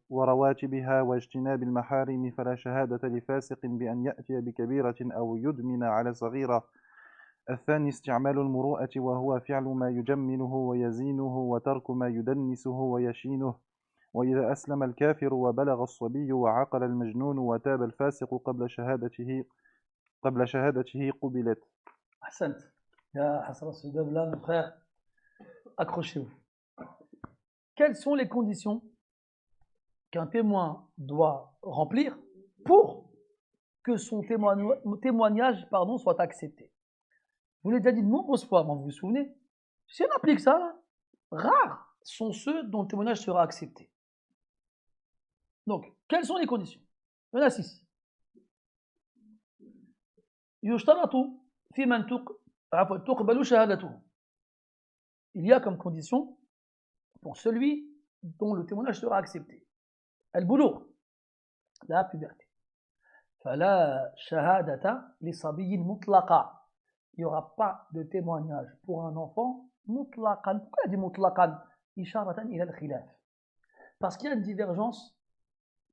ورواتبها واجتناب المحارم، فلا شهادة لفاسق بأن يأتي بكبيرة أو يدمن على صغيرة. الثاني استعمال المروءة وهو فعل ما يجمله ويزينه وترك ما يدنسه ويشينه. وإذا أسلم الكافر وبلغ الصبي وعقل المجنون وتاب الفاسق قبل شهادته قبلت. أحسنت يا حسرة السودان. Là, mon frère, accrochez-vous. Quelles sont les conditions qu'un témoin doit remplir pour que son témoignage soit accepté? Je vous l'ai déjà dit de nombreuses fois, vous vous souvenez? Si on applique ça, là, rares sont ceux dont le témoignage sera accepté. Donc, quelles sont les conditions? Il y en a 6. يشترط في من تقبل شهادته. Il y a comme condition pour celui dont le témoignage sera accepté. البلوغ, la puberté. فلا شهادة لصبي مطلقا. Il n'y aura pas de témoignage pour un enfant مطلقا. Pourquoi il dit مطلقا? إشارة إلى الخلاف. Parce qu'il y a une divergence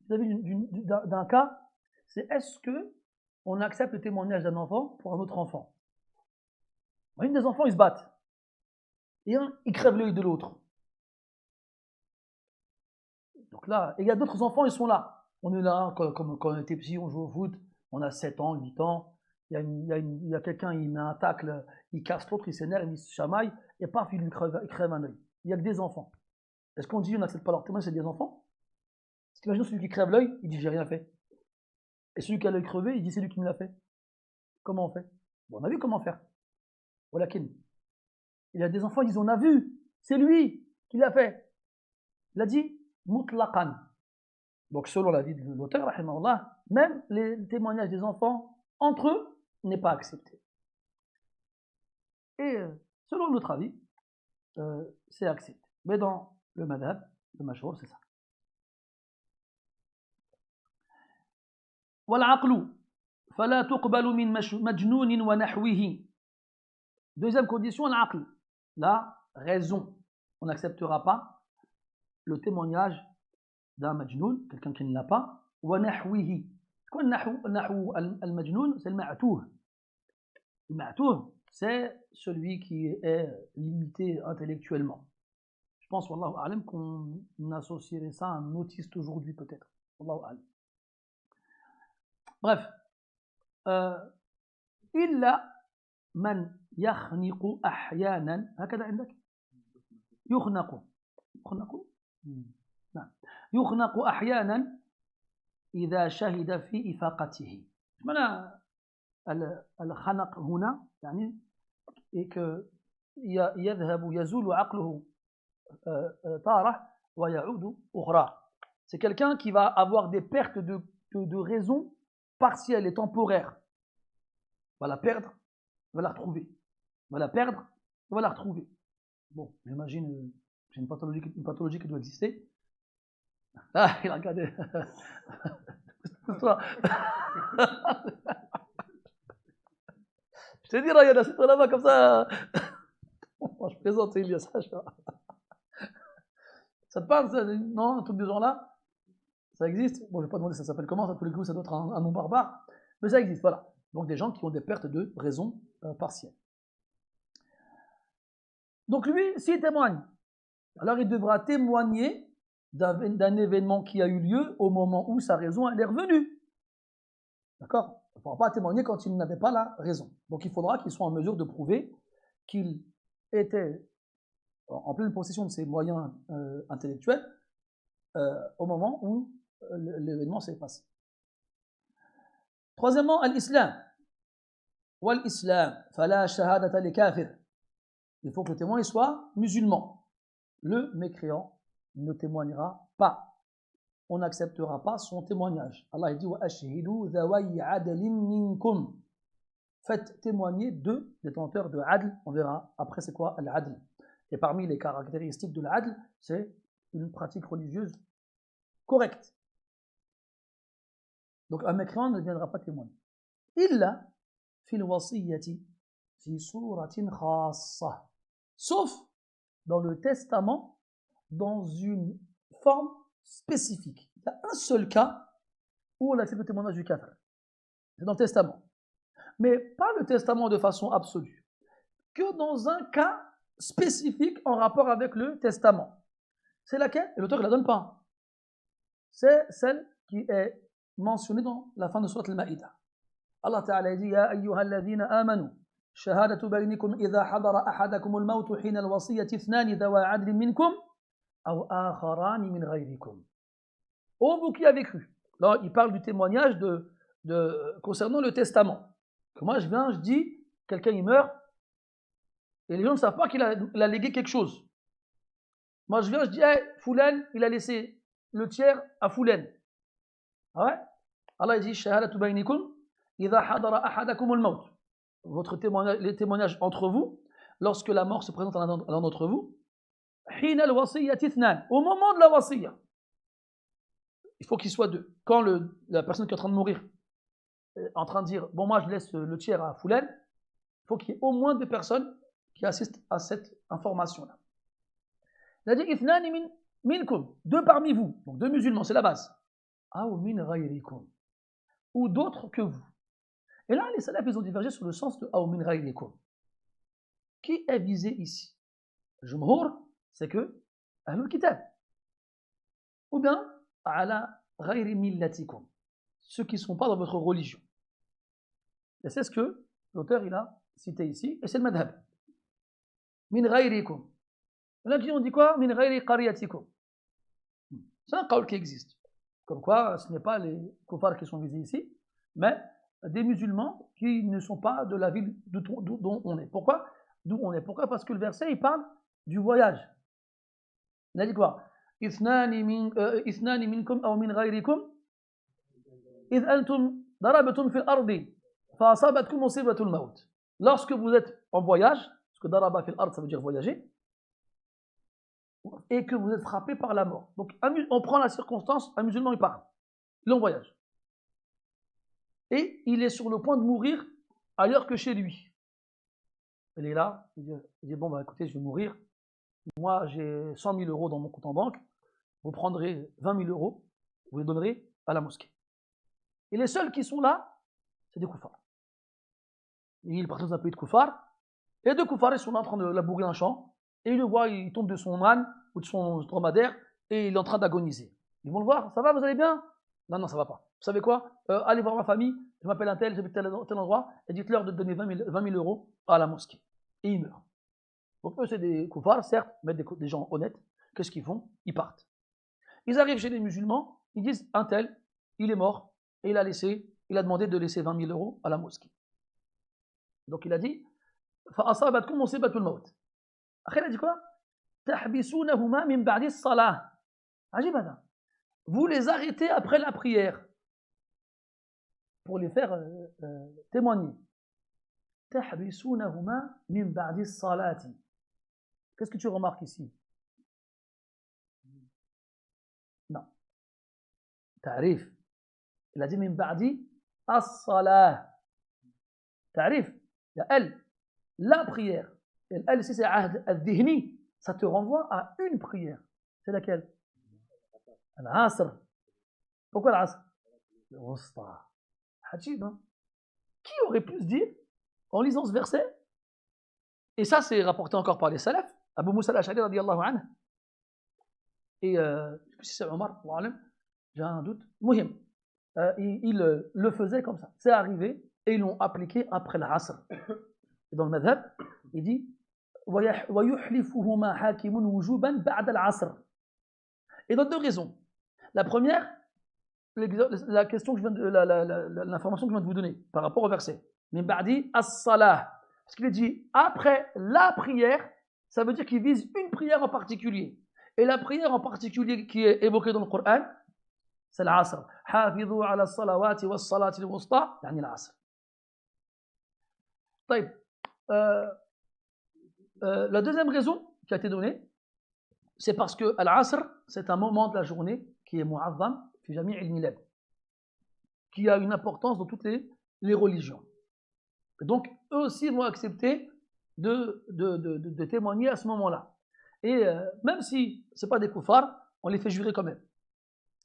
d'un cas, c'est est-ce que on accepte le témoignage d'un enfant pour un autre enfant? Une des enfants, ils se battent. Et un, il crève l'œil de l'autre. Donc là, il y a d'autres enfants, ils sont là. On est là, comme quand on était petit, on joue au foot, on a 7 ans, 8 ans. Il y a quelqu'un, il met un tacle, il casse l'autre, il s'énerve, il se chamaille, et paf, il lui crève un œil. Il n'y a que des enfants. Est-ce qu'on dit on n'accepte pas leur témoignage, c'est des enfants? Parce qu'imagine celui qui crève l'œil, il dit j'ai rien fait. Et celui qui a l'œil crevé, il dit c'est lui qui me l'a fait. Comment on fait? Bon, on a vu comment faire. Walakin. Il y a des enfants, ils disent on a vu, c'est lui qui l'a fait. Il a dit mutlaqan. Donc selon l'avis de l'auteur, rahimahullah, même les témoignages des enfants entre eux n'est pas accepté. Et selon notre avis, c'est accepté. Mais dans le madhab, le mashhour, c'est ça. والعقل فلا تقبل من مجنون ونحوه. Deuxième condition, l'aql, la raison. On n'acceptera pas le témoignage d'un majnoun, quelqu'un qui ne l'a pas, ونحوه. Quoi النحو المجنون? C'est le ma'touh. Le ma'touh, c'est celui qui est limité intellectuellement. Je pense, wallahu a'lam, qu'on associerait ça à un autiste aujourd'hui peut-être. Wallahu a'lam. Bref, إلا من يخنق أحيانا هكذا عندك يخنق نعم يخنق أحيانا إذا شهد في إفاقته. معنى الخنق هنا يعني يذهب يزول عقله طارة ويعود أخرى. C'est quelqu'un qui va avoir des pertes de raison partielle et temporaire. Va la perdre, va la retrouver. Va la perdre, va la retrouver. Bon, j'imagine, c'est une pathologie qui doit exister. Ah, il a regardé. Je t'ai dit, Ryan, assieds-toi là-bas comme ça. Moi, je plaisante, c'est Elias. Ça te parle, ça? Non, un truc de genre-là? Ça existe. Bon, je ne vais pas demander ça s'appelle comment, ça, tous les coups, ça doit être un nom barbare. Mais ça existe, voilà. Donc des gens qui ont des pertes de raison partielles. Donc lui, s'il témoigne, alors il devra témoigner d'un événement qui a eu lieu au moment où sa raison elle est revenue. D'accord? Il ne pourra pas témoigner quand il n'avait pas la raison. Donc il faudra qu'il soit en mesure de prouver qu'il était en pleine possession de ses moyens intellectuels au moment où l'événement s'est passé. Troisièmement, l'islam. L'islam, fala shahadata li kafir. Il faut que le témoin soit musulman. Le mécréant ne témoignera pas. On n'acceptera pas son témoignage. Allah dit wa ashhidu dhawayi adlin minkum. Faites témoigner deux détenteurs de adl. On verra après c'est quoi l'adl. Et parmi les caractéristiques de l'adl, c'est une pratique religieuse correcte. Donc un mécréant ne viendra pas témoigner. Illa fil wasiyyati fi suratin khassa. Sauf dans le testament, dans une forme spécifique. Il y a un seul cas où on accepte le témoignage du kafir. C'est dans le testament. Mais pas le testament de façon absolue. Que dans un cas spécifique en rapport avec le testament. C'est laquelle? Et l'auteur ne la donne pas. C'est celle qui est mentionnée dans la fin de Surat al-Ma'ida. Allah Ta'ala dit Ya ayyuhalladhina amanu shahadatu baynikum idha hadara ahadakum al-mawtu hina al-wasiyyati ithnani dhawa adlin minkum aw akharani min ghayrikum. Ô vous qui avez cru. Là, il parle du témoignage concernant le testament. Que moi je viens, je dis, quelqu'un il meurt, et les gens ne savent pas qu'il a légué quelque chose. Moi je viens, je dis, hey, Foulen, il a laissé le tiers à Foulen. Ah ouais? Allah dit, shahadatu baynikum إذا حضر أحدكم الموت. Votre témoignage, les témoignages entre vous, lorsque la mort se présente à l'un d'entre vous, حين الوصية اثنان. Au moment de la wasiya, il faut qu'il soit deux. Quand la personne qui est en train de mourir est en train de dire bon, moi je laisse le tiers à Foulen, il faut qu'il y ait au moins deux personnes qui assistent à cette information-là. Il a dit اثنان minkum, deux parmi vous, donc deux musulmans, c'est la base. أو من غيركم, ou d'autres que vous. Et là, les salafs, ils ont divergé sur le sens de أو من غيركم. Qui est visé ici? Jumhur, c'est que Ahlul Kitab. Ou bien على غير ملتكم, ceux qui ne sont pas dans votre religion. Et c'est ce que l'auteur il a cité ici, et c'est le madhab. Min ghayrikum. Là, on dit quoi? Min ghayri qaryatikum. C'est un qawl qui existe. Comme quoi, ce n'est pas les kuffars qui sont visés ici, mais des musulmans qui ne sont pas de la ville dont on est. Pourquoi? D'où on est. Pourquoi? Parce que le verset, il parle du voyage. Il a dit quoi? إثنان منكم أو من غيركم إذ أنتم ضربتم في الأرض فأصابتكم مصيبة الموت. Lorsque vous êtes en voyage, parce que daraba fil ard ça veut dire voyager, et que vous êtes frappé par la mort. Donc on prend la circonstance, un musulman il part, il est en voyage. Et il est sur le point de mourir ailleurs que chez lui. Il est là, il dit bon bah écoutez, je vais mourir. Moi j'ai 100 000 euros dans mon compte en banque, vous prendrez 20 000 euros, vous les donnerez à la mosquée. Et les seuls qui sont là, c'est des koufars. Il part dans un pays de koufars, et deux koufars ils sont là en train de labourer un champ, et il le voit, il tombe de son âne ou de son dromadaire, et il est en train d'agoniser. Ils vont le voir, ça va, vous allez bien? Non, non, ça va pas. Vous savez quoi? Allez voir ma famille, je m'appelle un tel, j'habite tel endroit, et dites-leur de donner 20 000 euros à la mosquée. Et ils meurent. Donc eux, c'est des koufars, certes, mais des gens honnêtes. Qu'est-ce qu'ils font? Ils partent. Ils arrivent chez les musulmans, ils disent un tel, il est mort, et il a demandé de laisser 20 000 euros à la mosquée. Donc il a dit, فأصابتكم مصيبة الموت. Après il a dit quoi? تحبسونهما من بعد الصلاة. عجيب هذا. Vous les arrêtez après la prière pour les faire témoigner. تحبسونهما من بعد الصلاة. Qu'est-ce que tu remarques ici? Non. تعريف. Il a dit من بعد الصلاة. تعريف. Il y a elle, la prière. Et elle, si c'est عهد الذهني, ça te renvoie à une prière. C'est laquelle? العصر. Pourquoi العصر? الوسطى. Hajib, hein? Qui aurait pu se dire, en lisant ce verset, et ça c'est rapporté encore par les salafs, Abu Musa al-Ash'ari radiyallahu anhu, et je sais plus si c'est Omar, j'ai un doute, Muhim, il le faisait comme ça. C'est arrivé, et ils l'ont appliqué après l'Asr. Et dans le madhab, il dit وَيُحْلِفُهُمَا حَاكِمٌ وُجُوبًا بَعْدَ الْعَصْرِ. Et dans deux raisons. La première, la question que je viens de, l'information que je viens de vous donner par rapport au verset. Min ba'di as-salah. Parce qu'il est dit après la prière, ça veut dire qu'il vise une prière en particulier. Et la prière en particulier qui est évoquée dans le Coran, c'est l'Asr. حافظوا على الصلوات والصلاة الوسطى يعني العصر. طيب. La deuxième raison qui a été donnée, c'est parce que l'Asr, c'est un moment de la journée qui est mu'azzam fi jami' al-milad, qui a une importance dans toutes les religions. Et donc, eux aussi vont accepter de témoigner à ce moment-là. Et même si ce n'est pas des koufars, on les fait jurer quand même.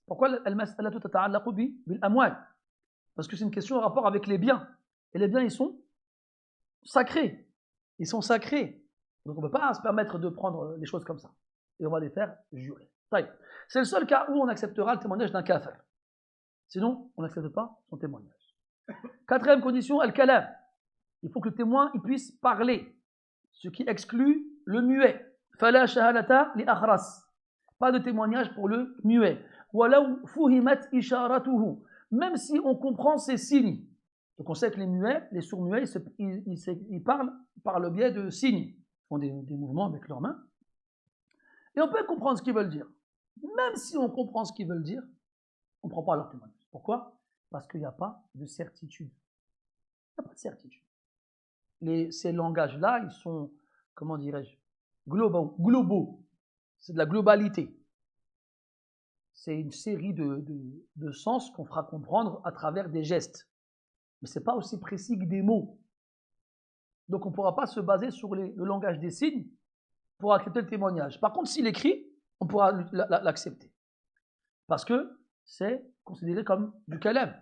Pourquoi al-mas'alatu tata'allaqu bil amwal? Parce que c'est une question en rapport avec les biens. Et les biens, ils sont sacrés. Ils sont sacrés. Donc on ne peut pas se permettre de prendre les choses comme ça. Et on va les faire jurer. C'est le seul cas où on acceptera le témoignage d'un kafir. Sinon, on n'accepte pas son témoignage. Quatrième condition, al-kalam. Il faut que le témoin il puisse parler, ce qui exclut le muet. Fala shahadata li akhras. Pas de témoignage pour le muet. Walau fuhimat isharatuhu. Même si on comprend ses signes. Donc on sait que les muets, les sourds-muets, ils parlent par le biais de signes. Ils font des mouvements avec leurs mains. Et on peut comprendre ce qu'ils veulent dire. Même si on comprend ce qu'ils veulent dire, on ne prend pas leur témoignage. Pourquoi? Parce qu'il n'y a pas de certitude. Il n'y a pas de certitude. Ces langages-là, ils sont, comment dirais-je, globaux. C'est de la globalité. C'est une série de sens qu'on fera comprendre à travers des gestes. Mais ce n'est pas aussi précis que des mots. Donc on ne pourra pas se baser sur le langage des signes pour accepter le témoignage. Par contre, s'il écrit, on pourra l'accepter. Parce que c'est considéré comme du kalam.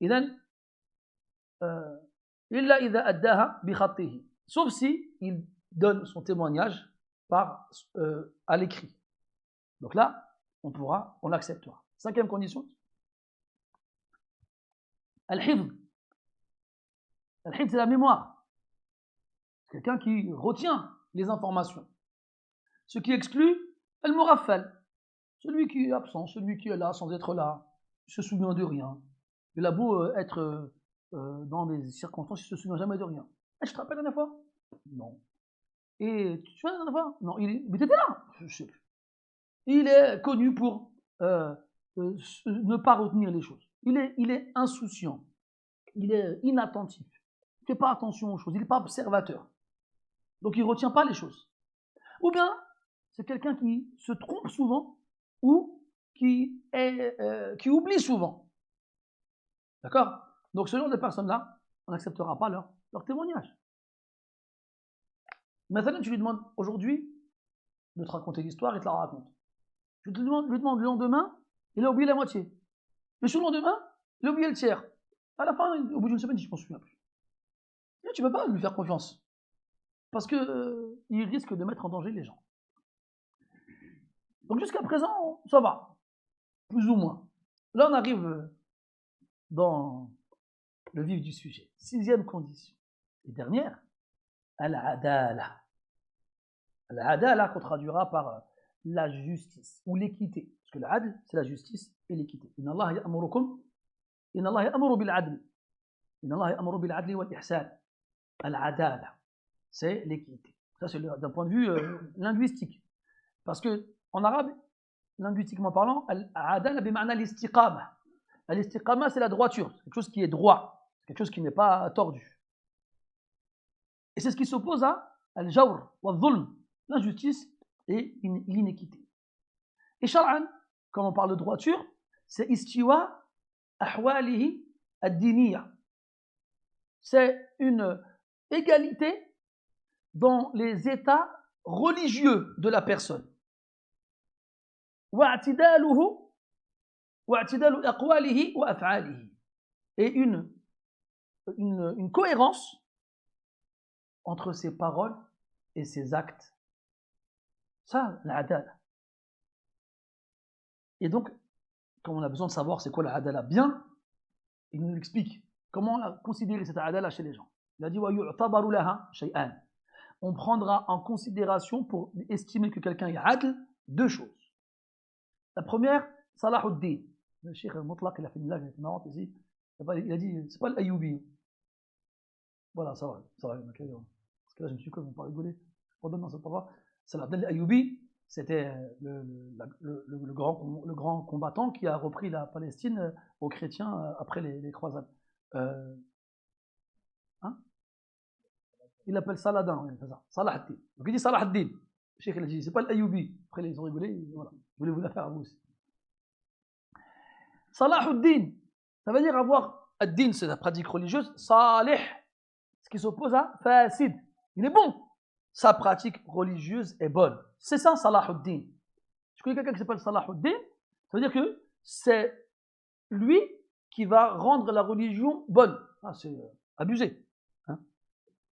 إذن إلا إذا أداها بخطه. Sauf si il donne son témoignage à l'écrit. Donc là, on l'acceptera. 5e condition. Al-hifz. Al-hifz, c'est la mémoire. Quelqu'un qui retient les informations. Ce qui exclut al-mughaffal. Celui qui est absent, celui qui est là sans être là, il se souvient de rien. Il a beau être dans des circonstances, il ne se souvient jamais de rien. Je te rappelle la dernière fois? Non. Et tu te souviens la dernière fois? Non. Mais tu étais là? Je ne sais plus. Il est connu pour ne pas retenir les choses. Il est insouciant. Il est inattentif. Il ne fait pas attention aux choses. Il n'est pas observateur. Donc il ne retient pas les choses. Ou bien, c'est quelqu'un qui se trompe souvent ou qui oublie souvent. D'accord? Donc ce genre de personnes-là, on n'acceptera pas leur témoignage. Maintenant, tu lui demandes aujourd'hui de te raconter l'histoire, il te la raconte. Je lui demande le lendemain, il a oublié la moitié. Le surlendemain, il a oublié le tiers. À la fin, au bout d'une semaine, je ne m'en souviens plus. Et tu ne peux pas lui faire confiance. Parce qu'il risque de mettre en danger les gens. Donc jusqu'à présent, ça va. Plus ou moins. Là, on arrive dans le vif du sujet. 6e condition. Et dernière, al-adala. Al-adala qu'on traduira par la justice ou l'équité. Parce que l'adl, c'est la justice et l'équité. Inna Allah ya'muru bil-adl. Inna Allah ya'muru bil-adli wal-ihsan. Al-adala, c'est l'équité. Ça, c'est d'un point de vue linguistique. Parce que en arabe, linguistiquement parlant, al-adala bima'na l'istiqama. L'istiqama, c'est la droiture. C'est quelque chose qui est droit. C'est quelque chose qui n'est pas tordu. Et c'est ce qui s'oppose à al-jawr wa dhulm, l'injustice et l'inéquité. Et shar'an, quand on parle de droiture, c'est istiwa ahwalihi ad-diniya. C'est une égalité dans les états religieux de la personne. Wa'tidaluhu wa'tidalu aqwalihi wa af'alihi. Et une cohérence entre ses paroles et ses actes. Ça, l'adala. Et donc, comme on a besoin de savoir c'est quoi l'adala bien, il nous explique comment considérer cette adala chez les gens. Il a dit wa yu'tabaru laha shay'an. On prendra en considération pour estimer que quelqu'un est adl 2 choses. La première, Salahuddin. Le cheikh Mutlaq, il a fait une blague marrante ici. Il a dit, c'est pas l'Ayyoubi. Voilà, ça va. Parce que là, je me suis dit, on pas rigoler. Redonne dans cette parole. Salahuddin l'Ayyoubi, c'était le grand combattant qui a repris la Palestine aux chrétiens après les croisades. Il appelle Saladin, c'est ça. Salahuddin. Donc il dit Salahuddin. Le cheikh, il a dit, c'est pas l'Ayyoubi. Après, ils ont rigolé. Voilà. Je voulais vous la faire à vous aussi. Salahuddin, ça veut dire avoir ad-din, c'est la pratique religieuse. Salih, ce qui s'oppose à fasid. Il est bon. Sa pratique religieuse est bonne. C'est ça, Salahuddin. Tu connais quelqu'un qui s'appelle Salahuddin? Ça veut dire que c'est lui qui va rendre la religion bonne. Ah, c'est abusé. Hein?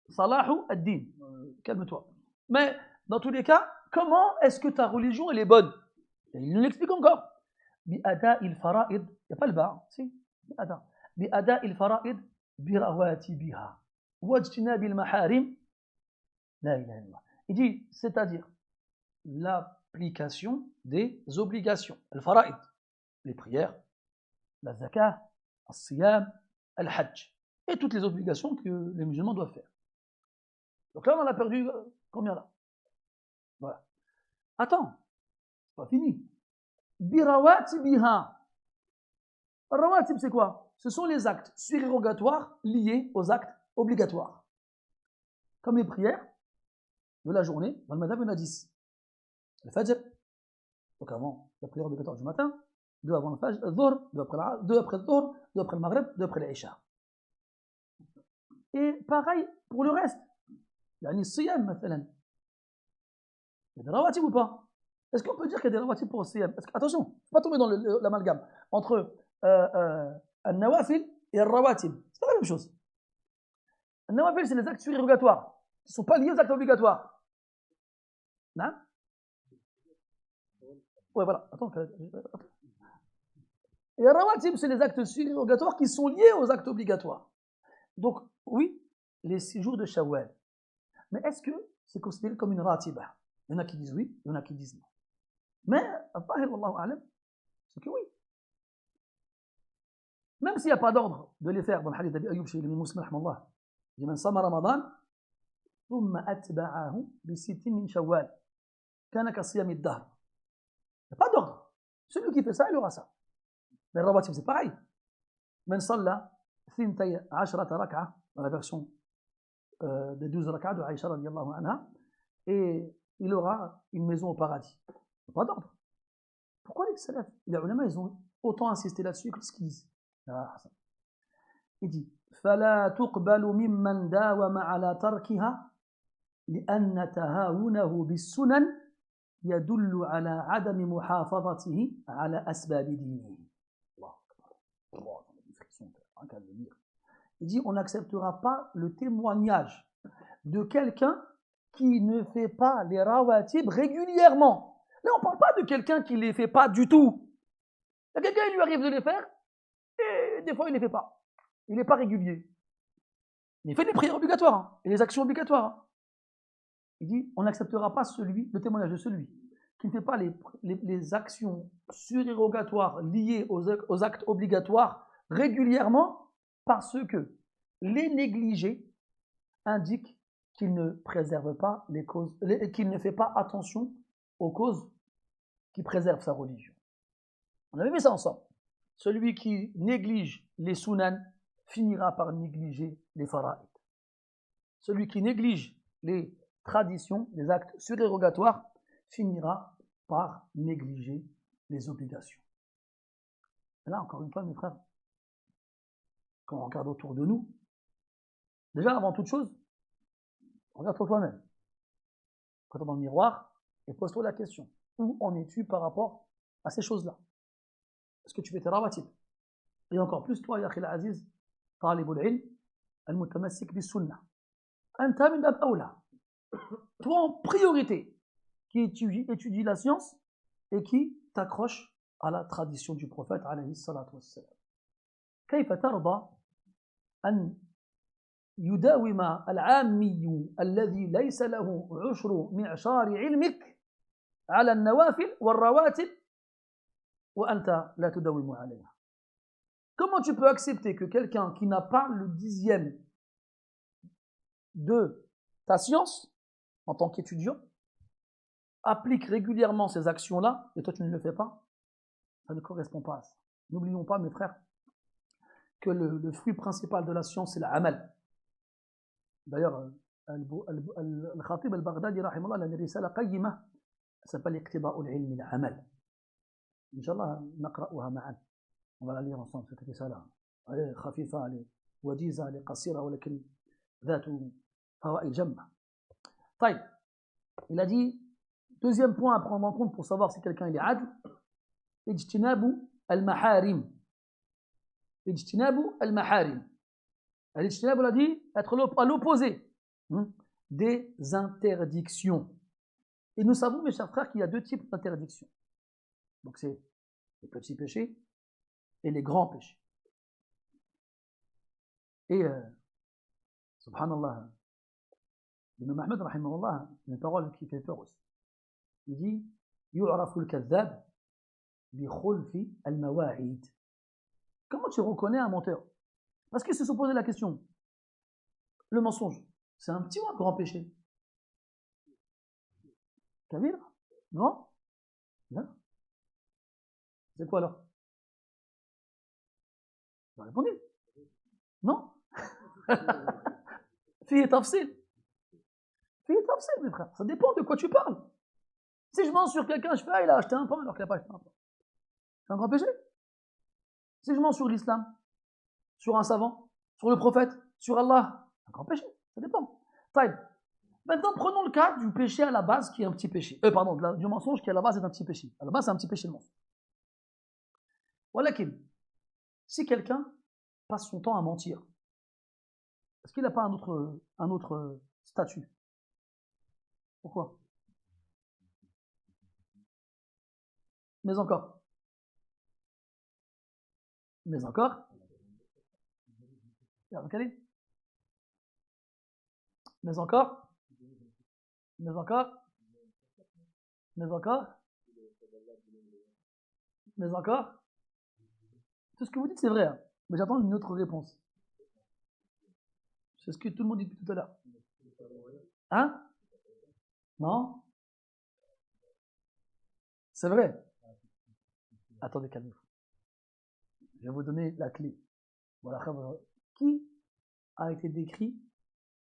Salahu ad-din. Calme-toi. Mais dans tous les cas, comment est-ce que ta religion elle est bonne? Et il nous l'explique encore. بأداء الفرائض, il n'y a pas le bas, si, بأداء الفرائض برواتبها واجتناب المحارم لا إله إلا الله. Il dit, c'est-à-dire l'application des obligations, al-fara'id, les prières, la zakat, al-siyam, al-hajj, et toutes les obligations que les musulmans doivent faire. Donc là, on en a perdu combien là? Voilà. Attends, c'est pas fini. Birawatibiha. Rawatib, c'est quoi? Ce sont les actes surérogatoires liés aux actes obligatoires. Comme les prières de la journée, dans le madhab, il y en a 10. Le fajr, donc avant la prière obligatoire du matin, 2 avant le fajr, le dhuhr, 2 après le dhuhr, 2 après le maghrib, 2 après l'isha. Et pareil pour le reste. يعني الصيام مثلا. Il y a des rawatib ou pas? Est-ce qu'on peut dire qu'il y a des rawatib pour le siyam? Attention, il ne faut pas tomber dans l'amalgame entre al-nawafil et al-rawatib. C'est pas la même chose. Al-nawafil, c'est les actes surérogatoires qui ne sont pas liés aux actes obligatoires. Non? Ouais, voilà. Attends. Et al-rawatib, c'est les actes surérogatoires qui sont liés aux actes obligatoires. Donc, oui, les 6 jours de Shawwal. Mais est-ce que c'est considéré comme une ratiba? Il y en a qui disent oui, il y en a qui disent non. Mais, c'est que oui. Même s'il n'y a pas d'ordre de les faire dans le hadith d'Abi Ayyub chez les Muslim, il dit Man sama Ramadan, thumma atba'ahu bi sittin min Shawwal, kana ka siyami ad-dahr. Il n'y a pas d'ordre. Celui qui fait ça, il aura ça. Mais le rawatib, c'est pareil. Man salla 12 rak'a, dans la version de 12 rak'a de Aïcha radiyallahu anha, et il aura une maison au paradis. Il n'y a pas d'ordre. Pourquoi les salafs, les ulama, ils ont autant insisté là-dessus que ce qu'ils disent? Il dit فلا تقبل ممن داوم على تركها لأن تهاونه بالسنن يدل على عدم محافظته على أسباب دينه. Il dit on n'acceptera pas le témoignage de quelqu'un qui ne fait pas les rawatib régulièrement. Là, on ne parle pas de quelqu'un qui ne les fait pas du tout. Il y a quelqu'un, il lui arrive de les faire, et des fois, il ne les fait pas. Il n'est pas régulier. Il fait des prières obligatoires et les actions obligatoires. Il dit, on n'acceptera pas le témoignage de celui qui ne fait pas les actions surérogatoires liées aux actes obligatoires régulièrement parce que les négligés indiquent qu'il ne préserve pas les causes, qu'il ne fait pas attention aux causes qui préservent sa religion. On avait vu ça ensemble. Celui qui néglige les sunan finira par négliger les fara'id. Celui qui néglige les traditions, les actes surérogatoires, finira par négliger les obligations. Et là, encore une fois, mes frères, quand on regarde autour de nous, déjà, avant toute chose, regarde-toi toi-même. Quand tu es dans le miroir, et pose-toi la question. Où en es-tu par rapport à ces choses-là? Est-ce que tu fais tes rawatib? Et encore plus, toi, ya khil aziz, talibul ilm, al-mutamassik bis sunnah. Anta min bab awla. Toi en priorité, qui étudie la science et qui t'accroche à la tradition du prophète, alayhi salatu wassalam. كيف ترضى أن يداوم العامي الذي ليس له عشر معشار علمك على النوافل والرواتب وأنت لا تداوم عليها. Comment tu peux accepter que quelqu'un qui n'a pas le 10e de ta science, en tant qu'étudiant, applique régulièrement ces actions-là, et toi tu ne le fais pas? Ça ne correspond pas à ça. N'oublions pas, mes frères, que le fruit principal de la science, c'est l'amal. D'ailleurs, Al-Khatib al-Baghdadi, rahimahullah, a une risala qayyimah, s'appelle Iqtida'u al-ilm al-amal. Inch'Allah, naqra'uha ma'an. On va la lire ensemble, cette risala. Elle est khafifa, elle est wajiza, elle est qasira, walakin ذات فوائد جمة. طيب, il a dit, deuxième point à prendre en compte pour savoir si quelqu'un est adl, ijtinabu al-maharim. Ijtinabu al-maharim. Al-ijtinab, on a dit, être à l'opposé des interdictions. Et nous savons, mes chers frères, qu'il y a 2 types d'interdictions. Donc c'est les petits péchés et les grands péchés. Et subhanallah, l'imam Ahmed, rahimahullah, une parole qui fait peur aussi. Il dit yu'rafu al-kadhab bi khulfi al-mawa'id. Comment tu reconnais un menteur? Parce qu'ils se sont posé la question. Le mensonge, c'est un petit ou un grand péché? Kabir? Grand? Bien. C'est quoi alors? Vous répondez? Non? Fille tafsil. Fille tafsil, mes frères. Ça dépend de quoi tu parles. Si je mens sur quelqu'un, je fais, ah, il a acheté un pain alors qu'il n'a pas acheté un pain. C'est un grand péché. Si je mens sur l'islam, sur un savant, sur le prophète, sur Allah, c'est un grand péché. Ça dépend. Taïb. Maintenant, prenons le cas du péché à la base qui est un petit péché. Pardon, du mensonge qui à la base est un petit péché. À la base, c'est un petit péché le mensonge. Voilà qu'il. Si quelqu'un passe son temps à mentir, est-ce qu'il n'a pas un autre statut? Pourquoi? Mais encore. Mais encore. Mais encore. Mais encore. Mais encore. Mais encore. Mais encore. Tout ce que vous dites, c'est vrai. Hein. Mais j'attends une autre réponse. C'est ce que tout le monde dit depuis tout à l'heure. Hein? Non? C'est vrai. Attendez, calmez-vous. Je vais vous donner la clé. Voilà. Qui a été décrit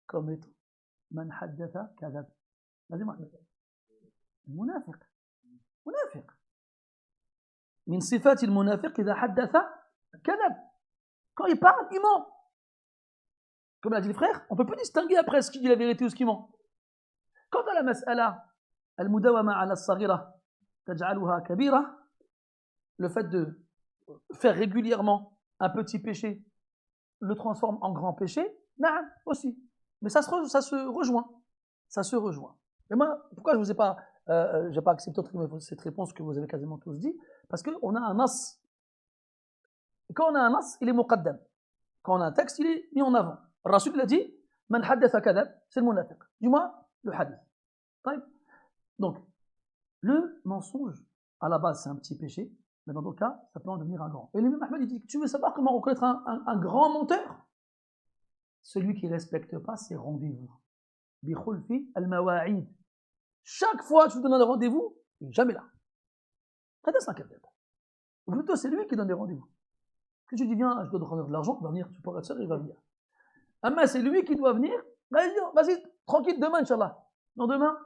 comme étant Man haddatha kadhab? Vas-y, Mohamed. Munafiq. Munafiq. Min sifat al-munafiq idha haddatha kadhab. Quand il parle, il ment. Comme l'a dit le frère, on ne peut pas distinguer après ce qui dit la vérité ou ce qui ment. Quant à la mas'ala, al-mudawama ala as-saghira taj'aluha kabira, le fait de faire régulièrement un petit péché le transforme en grand péché, na'am, aussi. Mais ça se rejoint. Ça se rejoint. Et moi, pourquoi je n'ai pas accepté cette réponse que vous avez quasiment tous dit? Parce qu'on a un nas. Et quand on a un nas, il est muqaddam. Quand on a un texte, il est mis en avant. Le Rasul, il a dit Man haddatha kadhab, c'est le munafiq. Du moins, le hadith. Donc, le mensonge, à la base, c'est un petit péché. Mais dans d'autres cas, ça peut en devenir un grand. Et l'imam Ahmed, il dit, tu veux savoir comment reconnaître un grand menteur? Celui qui ne respecte pas ses rendez-vous. Bi khulfi al-mawa'id. Chaque fois que tu donnes un rendez-vous, il n'est jamais là. C'est un kadhab. Ou plutôt, c'est lui qui donne des rendez-vous. Que tu dis, viens, je dois te rendre de l'argent, il va venir, tu pourras être sûr, il va venir. Mais c'est lui qui doit venir. Vas-y, tranquille, demain, Inch'Allah. Non, demain,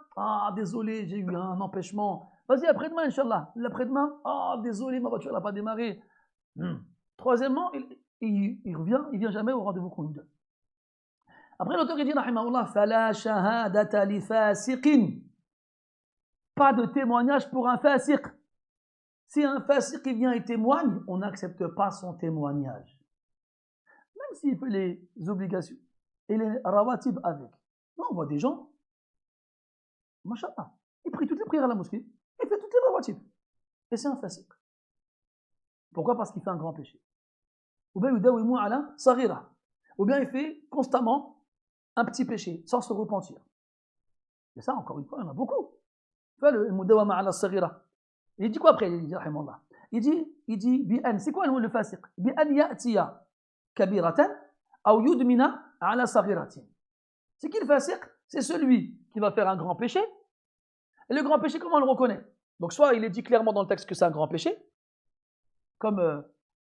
désolé, j'ai eu un empêchement. Vas-y, après-demain, Inch'Allah. L'après-demain, désolé, ma voiture n'a pas démarré. Troisièmement, il revient, il vient jamais au rendez-vous qu'on lui donne. Après, l'auteur dit, rahimahullah, fala shahadata li fasiqin. Pas de témoignage pour un fasiq. Si un fasiq vient et témoigne, on n'accepte pas son témoignage. Même s'il fait les obligations et les rawatib avec. Non, on voit des gens, machallah, il prie toutes les prières à la mosquée, il fait toutes les rawatib. Et c'est un fasiq. Pourquoi? Parce qu'il fait un grand péché. Ou bien yudawimu ala saghira. Ou bien il fait constamment un petit péché, sans se repentir. Et ça, encore une fois, il y en a beaucoup. Tu vois, le mudawama ala saghira. Il dit quoi après? Il dit, rahimahullah. Il dit, bi'an, c'est quoi le fasiq? Bi'an ya'tiya kabiratan, ou yudmina ala saghiratin. C'est qui le fasiq? C'est celui qui va faire un grand péché. Et le grand péché, comment on le reconnaît? Donc, soit il est dit clairement dans le texte que c'est un grand péché, comme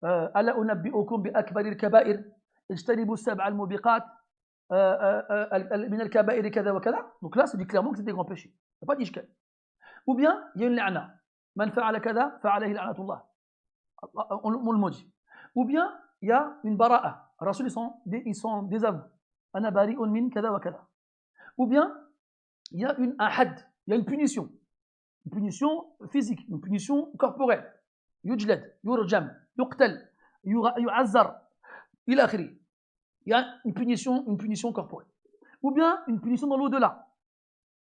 Ala unabbi'ukum bi akbaril kaba'ir, ijtanibu sab'a al-mubiqat, min al-kaba'ir kada wa kada. Donc là, c'est dit clairement que c'est des grands péchés. Il n'y a pas d'ishkal. Ou bien, il y a une la'na. Man fa'ala kada, fa'alayhi la'natullah. On le maudit. Ou bien, il y a une bara'a. Rasul, ils sont désavoués. Ana bari'un min kada wa kada. Ou bien, il y a un had, il y a une punition. Une punition physique, une punition corporelle. Yujlad, yurjam, yuqtal, yu'azzar, ila akhiri. Il y a une punition corporelle. Ou bien une punition dans l'au-delà.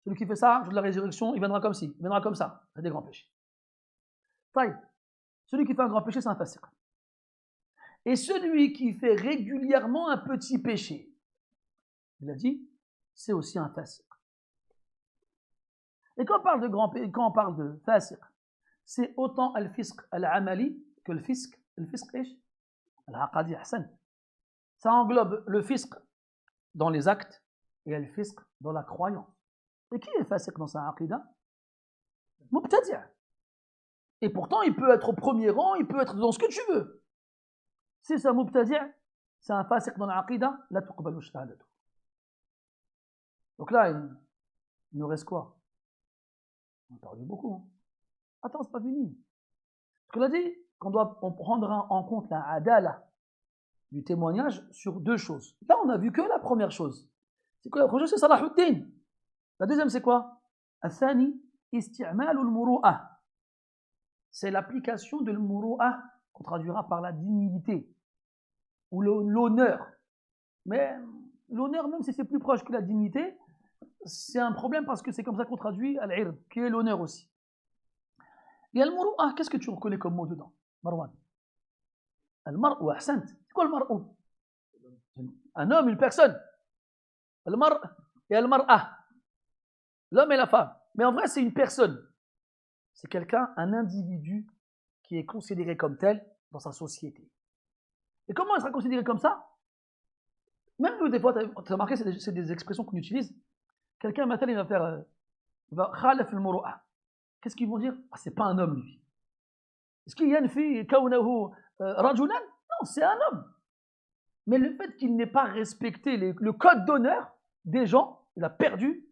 Celui qui fait ça, jour de la résurrection, il viendra comme ci, il viendra comme ça. C'est des grands péchés. Taïb. Celui qui fait un grand péché, c'est un fasiq. Et celui qui fait régulièrement un petit péché, il a dit, c'est aussi un fasiq. Et quand on parle de grand péché, quand on parle de fasiq, c'est autant al-fisq al-amali que le fisq. Le fisq, est al-aqadi ahsan. Ça englobe le fisq dans les actes et le fisq dans la croyance. Et qui est fasiq dans sa aqida? Mubtadi'. Et pourtant, il peut être au premier rang, il peut être dans ce que tu veux. Si c'est un mubtadi', c'est un fasiq dans l'aqida, la tuqbalu shahadatu. Donc là, il nous reste quoi? On a perdu beaucoup. Hein. Attends, c'est pas fini. Parce qu'on a dit on prendra en compte la adala du témoignage sur deux choses. Là, on a vu que la première chose. C'est quoi la première chose? C'est Salahuddin. La deuxième, c'est quoi? Athani, isti'mal al-muru'ah. C'est l'application de l'muru'ah qu'on traduira par la dignité ou l'honneur. Mais l'honneur, même si c'est plus proche que la dignité, c'est un problème parce que c'est comme ça qu'on traduit al-ird, qui est l'honneur aussi. Et al-muru'ah, qu'est-ce que tu reconnais comme mot dedans, Marwan? Al-mar'u, ahsant. C'est quoi al-mar'u? Un homme, une personne. Al-mar' et al-mar'ah. L'homme et la femme. Mais en vrai, c'est une personne. C'est quelqu'un, un individu qui est considéré comme tel dans sa société. Et comment il sera considéré comme ça? Même nous, des fois, tu as remarqué, c'est des expressions qu'on utilise. Quelqu'un, maintenant, il va faire khalaf al-muru'ah. Qu'est-ce qu'ils vont dire? Ah, c'est pas un homme, lui. Est-ce qu'il y a une fille, kawnahu rajulan? Non, c'est un homme. Mais le fait qu'il n'ait pas respecté le code d'honneur des gens, il a perdu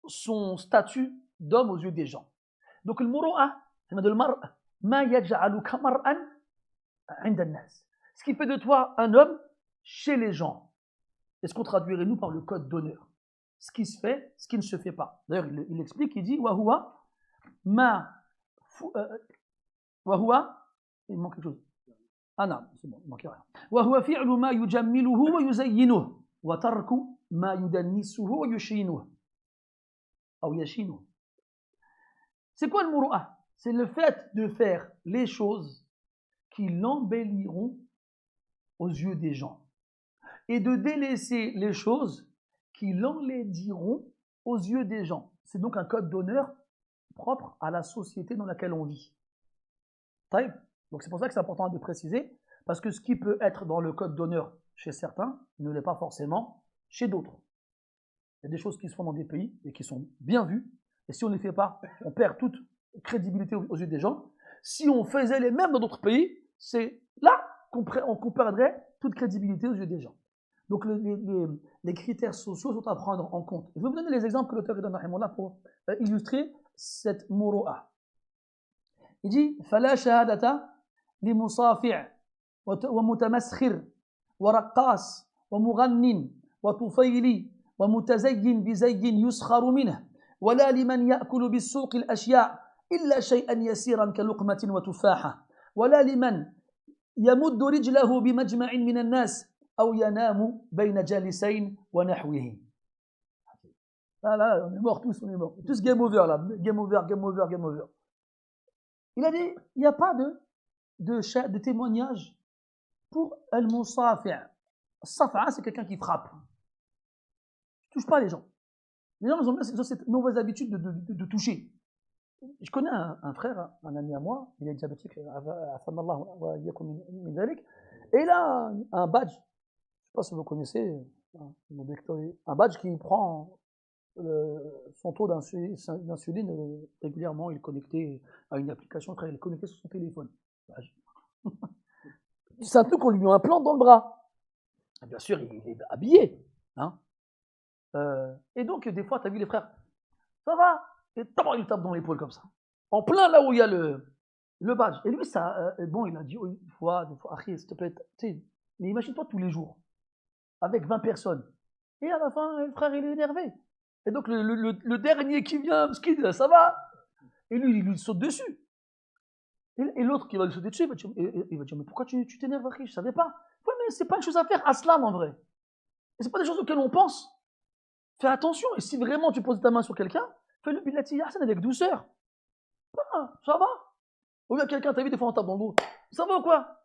son statut d'homme aux yeux des gens. Donc le muru'ah, c'est de mar ma yaj'aluka mar'an 'inda an-nas. Ce qui fait de toi un homme chez les gens. Et ce qu'on traduirait nous par le code d'honneur. Ce qui se fait, ce qui ne se fait pas. D'ailleurs, il explique, il dit wa huwa ma wa huwa, il manque quelque chose. Ah non, c'est bon, il manque rien. Wa huwa fi'lu ma yujammiluhu wa yuzayyinuhu wa tarku ma yudannisuhu wa yushinuhu. Ou yashinuhu. C'est quoi le muru'ah? C'est le fait de faire les choses qui l'embelliront aux yeux des gens et de délaisser les choses qui l'enlaidiront aux yeux des gens. C'est donc un code d'honneur propre à la société dans laquelle on vit. Donc c'est pour ça que c'est important de préciser, parce que ce qui peut être dans le code d'honneur chez certains ne l'est pas forcément chez d'autres. Il y a des choses qui se font dans des pays et qui sont bien vues, et si on ne les fait pas, on perd toute crédibilité aux yeux des gens. Si on faisait les mêmes dans d'autres pays, c'est là qu'on perdrait toute crédibilité aux yeux des gens. Donc les critères sociaux sont à prendre en compte. Je vais vous donner les exemples que l'auteur donne pour illustrer cette muru'ah. Il dit فلا شهادة لمصافع ومتمسخر ورقاص ومغن وطفيلي ومتزين بزي يسخر منه ولا لمن يأكل بالسوق الأشياء إلا شيئا يسيرا كلقمة وتفاحة ولا لمن يمد رجله بمجمع من الناس أو ينام بين جالسين ونحوه. Là, on est morts tous, on est morts. Tous game over là, game over, game over, game over. Il a dit, il n'y a pas de témoignage pour al-musafi'. Safa, c'est quelqu'un qui frappe. Ne touche pas les gens. Les gens, ils ont cette mauvaise habitude de toucher. Je connais un frère, un ami à moi, il est diabétique, et il a un badge, je ne sais pas si vous connaissez, un badge qui prend son taux d'insuline régulièrement, il est connecté à une application, il est connecté sur son téléphone. C'est un truc qu'on lui met un plan dans le bras. Et bien sûr, il est habillé. Hein. Et donc, des fois, tu as vu les frères, ça va? Et il tape dans l'épaule comme ça. En plein là où il y a le badge. Et lui, ça, bon, il a dit une fois, deux fois, s'il te plaît, mais imagine-toi tous les jours, avec 20 personnes. Et à la fin, le frère, il est énervé. Et donc, le dernier qui vient, ça va? Et lui, il lui saute dessus. Et l'autre qui va lui sauter dessus, il va dire, mais pourquoi tu t'énerves, Akhi? Je ne savais pas. Oui, mais c'est pas une chose à faire, aslam en vrai. Et c'est pas des choses auxquelles on pense. Fais attention. Et si vraiment tu poses ta main sur quelqu'un, fais-le billati yahsan avec douceur. Ah, ça va? Ou bien quelqu'un, t'as vu des fois on tape dans le dos. Ça va ou quoi?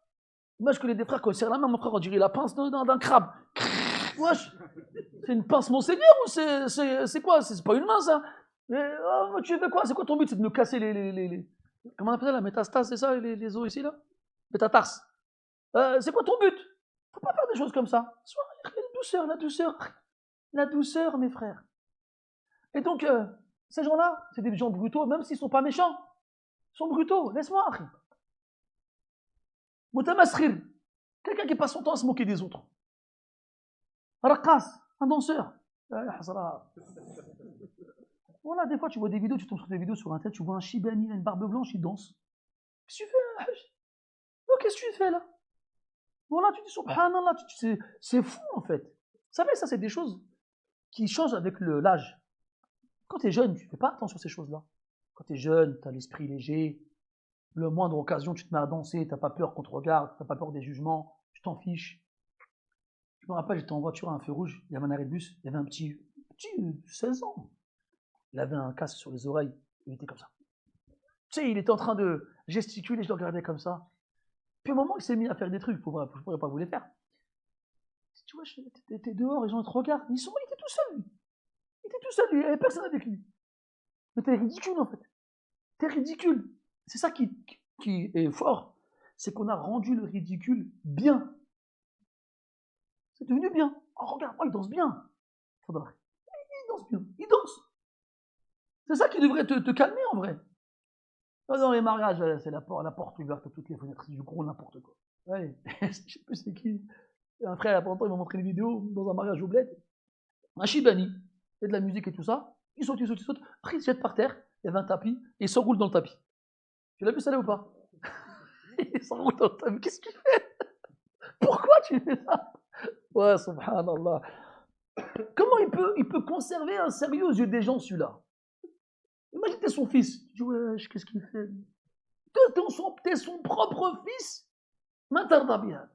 Moi, je connais des frères, quand ils serrent la main, mon frère, on dirait la pince d'un crabe. Wesh, c'est une pince Monseigneur ou c'est quoi? C'est pas une main, ça. Mais, oh, tu fais quoi? C'est quoi ton but? C'est de me casser les comment on appelle ça, la métastase, c'est ça, les os ici, là? Métatarse. C'est quoi ton but? Faut pas faire des choses comme ça. Sois douceur, la douceur. La douceur, mes frères. Et donc, ces gens-là, c'est des gens brutaux, même s'ils ne sont pas méchants. Ils sont brutaux. Laisse-moi, akhi. Mutamaskhir. Quelqu'un qui passe son temps à se moquer des autres. Rakas, un danseur. Voilà, des fois tu vois des vidéos, tu tombes sur des vidéos sur Internet, tu vois un Shibani, il a une barbe blanche, il danse. Qu'est-ce que tu fais là? Oh, qu'est-ce que tu fais là? Voilà, tu dis subhanallah, c'est fou en fait. Vous savez, ça c'est des choses qui changent avec l'âge. Quand tu es jeune, tu ne fais pas attention à ces choses-là. Quand tu es jeune, tu as l'esprit léger, le moindre occasion, tu te mets à danser, tu n'as pas peur qu'on te regarde, tu n'as pas peur des jugements, tu t'en fiches. Je me rappelle, j'étais en voiture à un feu rouge, il y avait un arrêt de bus, il y avait un petit 16 ans. Il avait un casque sur les oreilles, il était comme ça. Tu sais, il était en train de gesticuler, je le regardais comme ça. Puis au moment où il s'est mis à faire des trucs, je ne pourrais pas vous les faire. Tu vois, t'es dehors, les gens te regardent. Il était tout seul, lui. Il était tout seul, lui. Il n'y avait personne avec lui. Mais t'es ridicule, en fait. T'es ridicule. C'est ça qui est fort. C'est qu'on a rendu le ridicule bien. C'est devenu bien. Oh, regarde, il danse bien. Il danse bien. Il danse. C'est ça qui devrait te calmer, en vrai. Dans les mariages, c'est la porte ouverte à toutes les fenêtres. C'est du gros n'importe quoi. Ouais. Je sais plus c'est qui. Un frère, il y a pas longtemps, il m'a montré une vidéo dans un mariage au bled. Un Shibani, il y a de la musique et tout ça. Il saute. Après, il se jette par terre. Il y avait un tapis et il s'enroule dans le tapis. Tu l'as vu ça là ou pas? Il s'enroule dans le tapis. Qu'est-ce qu'il fait? Pourquoi tu fais ça? Ouais, subhanallah. Comment il peut conserver un sérieux aux yeux des gens, celui-là? Imagine, t'es son fils. Tu dis, wesh, qu'est-ce qu'il fait? T'es son propre fils. M'intarda bien.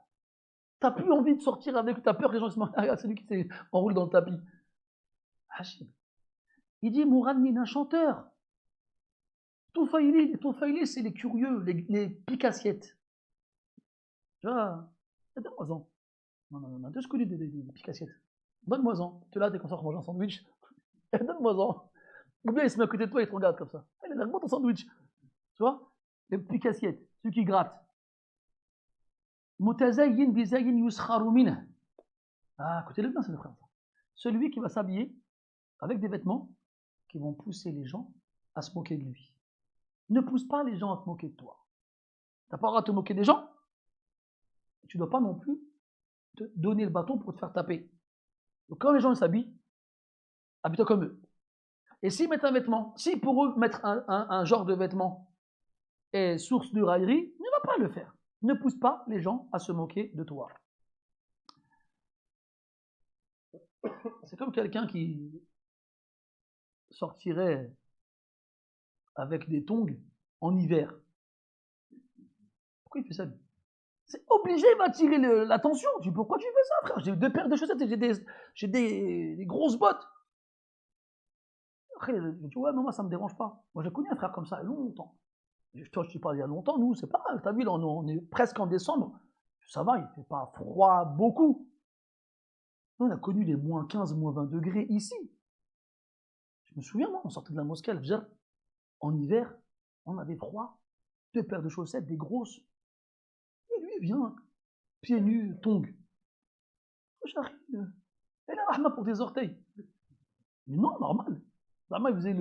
T'as plus envie de sortir avec, t'as peur que les gens se marrent. Regarde, c'est lui qui s'enroule dans le tapis. Hachim. Il dit Mouramin, un chanteur. Toufaïli, c'est les curieux, les pique-assiettes. Tu vois, donne-moi-en. Non, deux secondes des pique-assiettes. Donne-moi-en. Tu es là, t'es comme ça, manger un sandwich. Donne-moi-en. Ou bien il se met à côté de toi et il te regarde comme ça. Allez, donne-moi ton sandwich. Tu vois, les pique-assiettes, ceux qui grattent. Mutazayyin bizayyin yuskharu minh. Ah, écoutez-le bien, c'est le frère. Celui qui va s'habiller avec des vêtements qui vont pousser les gens à se moquer de lui. Ne pousse pas les gens à te moquer de toi. Tu n'as pas le droit de te moquer des gens. Tu ne dois pas non plus te donner le bâton pour te faire taper. Donc quand les gens s'habillent, habille-toi comme eux. Et s'ils mettent un vêtement, si pour eux mettre un genre de vêtement est source de raillerie, ne va pas le faire. Ne pousse pas les gens à se moquer de toi. C'est comme quelqu'un qui sortirait avec des tongs en hiver. Pourquoi il fait ça lui? C'est obligé, il va attirer l'attention. Tu dis, pourquoi tu fais ça, frère? J'ai 2 paires de chaussettes et j'ai des grosses bottes. Après, je dis, ouais, mais moi, ça me dérange pas. Moi, j'ai connu un frère comme ça il y a longtemps. Toi, je te parle il y a longtemps, nous, c'est pas mal. T'as vu, là, on est presque en décembre. Ça va, il fait pas froid beaucoup. Nous, on a connu les moins 15, moins 20 degrés ici. Je me souviens, moi, on sortait de la mosquée, en hiver, on avait froid. 2 paires de chaussettes, des grosses. Et lui, il vient, pieds nus, tongs. J'arrive. Elle a rahma pour tes orteils. Mais non, normal. Zama, il faisait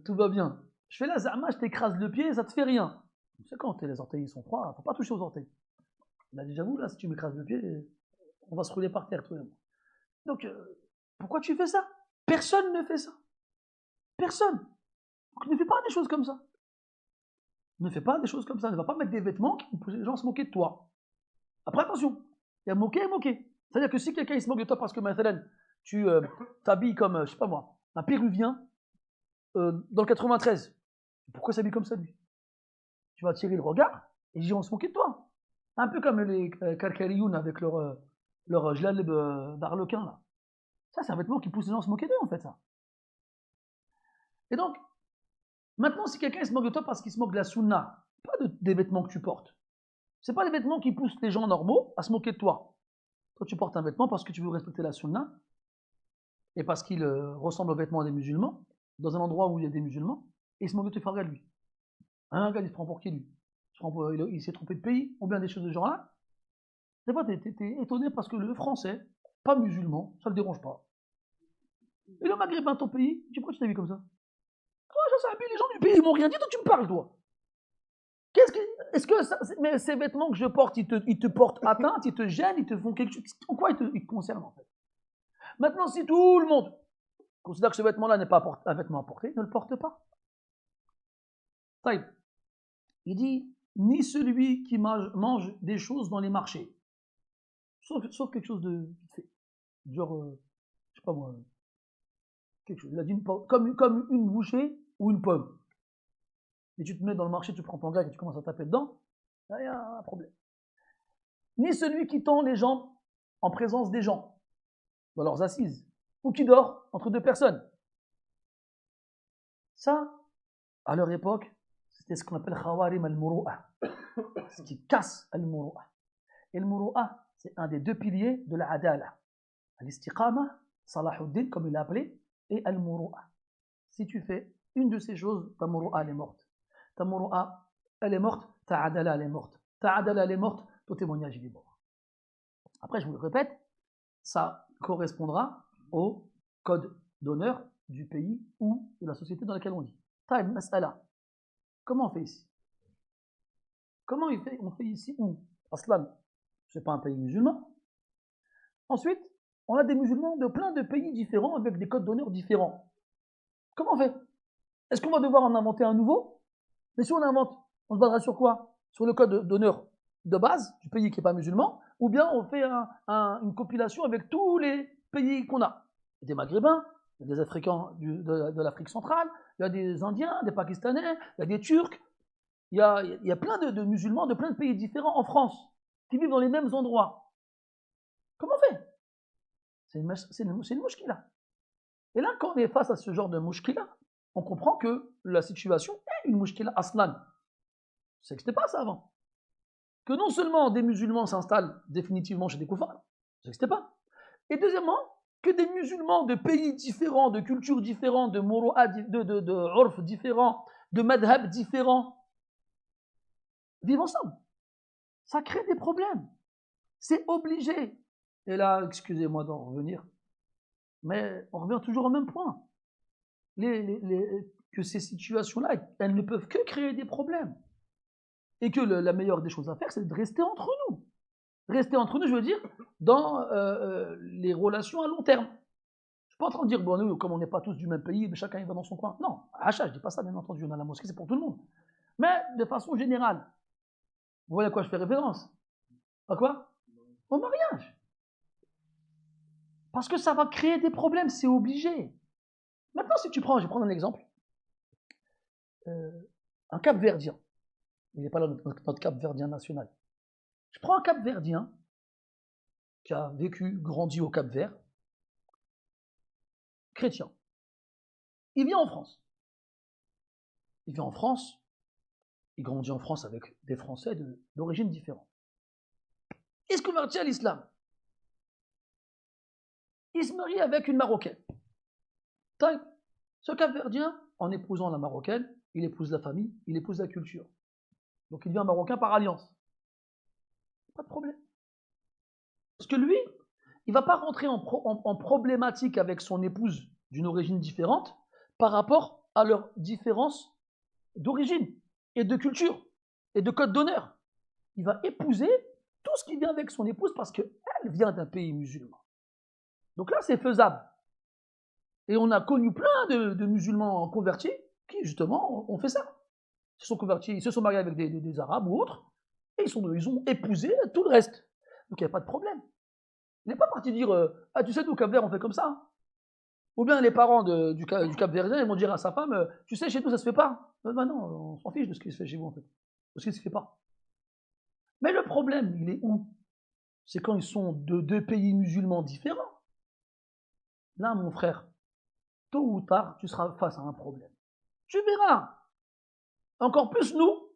tout va bien. Je fais là, Zama, je t'écrase le pied, ça te fait rien. C'est quand les orteils sont froids, faut pas toucher aux orteils. Il a déjà vu, là, si tu m'écrases le pied, on va se rouler par terre, toi et moi. Donc, pourquoi tu fais ça? Personne ne fait ça. Personne. Donc, ne fais pas des choses comme ça. Ne fais pas des choses comme ça. Ne va pas mettre des vêtements qui vont pousser les gens à se moquer de toi. Après, attention, il y a moquer et moquer. C'est-à-dire que si quelqu'un il se moque de toi parce que, maintenant, tu t'habilles comme, je sais pas moi, un Péruvien dans le 93, pourquoi s'habille comme ça, lui? Tu vas attirer le regard et les gens vont se moquer de toi. Un peu comme les Karkarioun avec leur jlaleb d'arlequin, là. Ça, c'est un vêtement qui pousse les gens à se moquer d'eux, en fait, ça. Et donc, maintenant, si quelqu'un se moque de toi parce qu'il se moque de la sunna, pas des vêtements que tu portes. C'est pas des vêtements qui poussent les gens normaux à se moquer de toi. Toi, tu portes un vêtement parce que tu veux respecter la sunna et parce qu'il ressemble aux vêtements des musulmans, dans un endroit où il y a des musulmans, et il se moque de te faire lui. Un gars, il se prend pour qui, lui? Il s'est trompé de pays, ou bien des choses de ce genre-là. Des fois, t'es étonné parce que le français, pas musulman, ça le dérange pas. Et le maghrébin, ton pays, pourquoi tu t'habilles comme ça? Toi, ça s'habille, les gens du pays, ils m'ont rien dit, toi tu me parles, toi. Est-ce que mais ces vêtements que je porte, ils te portent atteinte, ils te gênent, ils te font quelque chose? En quoi ils te concernent en fait? Maintenant, si tout le monde considère que ce vêtement-là n'est pas un vêtement à porter, ne le porte pas. Taïb. Il dit, ni celui qui mange des choses dans les marchés, sauf quelque chose de fait. Genre, je sais pas moi, quelque chose. Il a dit comme une bouchée ou une pomme. Et tu te mets dans le marché, tu prends ton gars et tu commences à taper dedans, là il y a un problème. Ni celui qui tend les jambes en présence des gens, dans leurs assises, ou qui dort entre deux personnes. Ça, à leur époque, c'était ce qu'on appelle khawarim al-muru'a, ce qui casse al-muru'a. Et le muru'a, c'est un des deux piliers de la adala. Al-istiqama, Salahuddin, comme il l'a appelé, et al-muru'a. Si tu fais une de ces choses, ta muru'a, elle est morte. Ta muru'a, elle est morte, ta adala, elle est morte. Ta adala, elle est morte, ton témoignage, il est mort. Après, je vous le répète, ça correspondra au code d'honneur du pays ou de la société dans laquelle on vit. Taïb, mas'ala. Comment on fait ici? Comment on fait ici où? Aslan, c'est pas un pays musulman. Ensuite, on a des musulmans de plein de pays différents avec des codes d'honneur différents. Comment on fait? Est-ce qu'on va devoir en inventer un nouveau? Mais si on invente, on se basera sur quoi? Sur le code d'honneur de base du pays qui n'est pas musulman, ou bien on fait une compilation avec tous les pays qu'on a. Il y a des Maghrébins, il y a des Africains de l'Afrique centrale, il y a des Indiens, des Pakistanais, il y a des Turcs, il y a plein de musulmans de plein de pays différents en France, qui vivent dans les mêmes endroits. Comment on fait? C'est une mouchkila. Et là, quand on est face à ce genre de mouchkila, on comprend que la situation est une mouchkila aslan. Ça n'existait pas ça avant. Que non seulement des musulmans s'installent définitivement chez des koufars, ça n'existait pas. Et deuxièmement, que des musulmans de pays différents, de cultures différentes, de mourou'a, de urf différents, de madhab différents, vivent ensemble. Ça crée des problèmes. C'est obligé. Et là, excusez-moi d'en revenir, mais on revient toujours au même point. Que ces situations-là, elles ne peuvent que créer des problèmes. Et que la meilleure des choses à faire, c'est de rester entre nous. Rester entre nous, je veux dire, dans les relations à long terme. Je ne suis pas en train de dire, bon, nous, comme on n'est pas tous du même pays, chacun il va dans son coin. Non, hacha, je ne dis pas ça, bien entendu, on a la mosquée, c'est pour tout le monde. Mais de façon générale, vous voyez à quoi je fais référence? À quoi? Au mariage. Parce que ça va créer des problèmes, c'est obligé. Maintenant, si tu prends, je vais prendre un exemple, un Cap-Verdien. Il n'est pas là notre Cap-Verdien national. Je prends un Cap-Verdien qui a vécu, grandi au Cap-Vert, chrétien. Il vient en France. Il vient en France, il grandit en France avec des Français d'origine différente. Il se convertit à l'islam. Il se marie avec une Marocaine. Ce Cap-Verdien, en épousant la Marocaine, il épouse la famille, il épouse la culture. Donc il devient Marocain par alliance. Pas de problème. Parce que lui, il ne va pas rentrer en problématique avec son épouse d'une origine différente par rapport à leur différence d'origine et de culture et de code d'honneur. Il va épouser tout ce qui vient avec son épouse parce qu'elle vient d'un pays musulman. Donc là, c'est faisable. Et on a connu plein de musulmans convertis qui, justement, ont fait ça. Ils se sont convertis, ils se sont mariés avec des Arabes ou autres, et ils ont épousé tout le reste. Donc il n'y a pas de problème. Il n'est pas parti dire ah, tu sais, nous, au Cap-Vert, on fait comme ça. Ou bien les parents du Cap-Verdien, ils vont dire à sa femme tu sais, chez nous, ça se fait pas. Ben non, on s'en fiche de ce qui se fait chez vous, en fait. Parce qu'il ne se fait pas. Mais le problème, il est où? C'est quand ils sont de deux pays musulmans différents. Là, mon frère, tôt ou tard, tu seras face à un problème. Tu verras. Encore plus nous,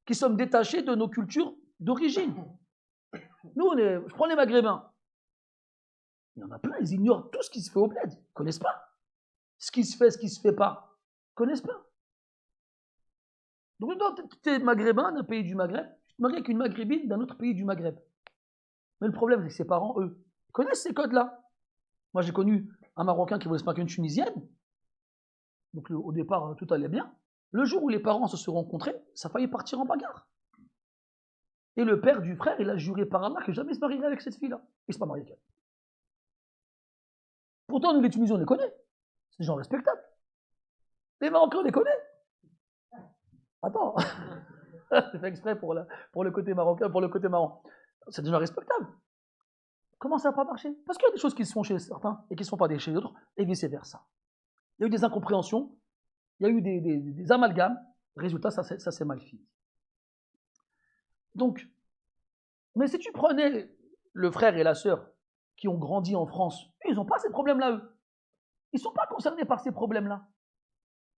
qui sommes détachés de nos cultures d'origine. Nous, je prends les Maghrébins. Il y en a plein, ils ignorent tout ce qui se fait au bled. Ils ne connaissent pas. Ce qui se fait, ce qui ne se fait pas. Ils ne connaissent pas. Donc, tu es maghrébin d'un pays du Maghreb, tu te maries avec une maghrébine d'un autre pays du Maghreb. Mais le problème, c'est que ses parents, eux, connaissent ces codes-là. Moi, j'ai connu un Marocain qui voulait se marier avec une Tunisienne. Donc, au départ, tout allait bien. Le jour où les parents se sont rencontrés, ça a failli partir en bagarre. Et le père du frère, il a juré par Allah que jamais il se marierait avec cette fille-là. Il ne se pas marié avec elle. Pourtant, nous, les Tunisiens, on les connaît. C'est des gens respectables. Les Marocains, on les connaît. Attends. C'est fait exprès pour le côté marocain, pour le côté marrant. C'est des gens respectables. Comment ça n'a pas marché? Parce qu'il y a des choses qui se font chez certains et qui ne se font pas chez les autres, et vice-versa. Il y a eu des incompréhensions, il y a eu des amalgames. Résultat, ça c'est mal fini. Donc, mais si tu prenais le frère et la sœur qui ont grandi en France, ils n'ont pas ces problèmes-là, eux. Ils ne sont pas concernés par ces problèmes-là.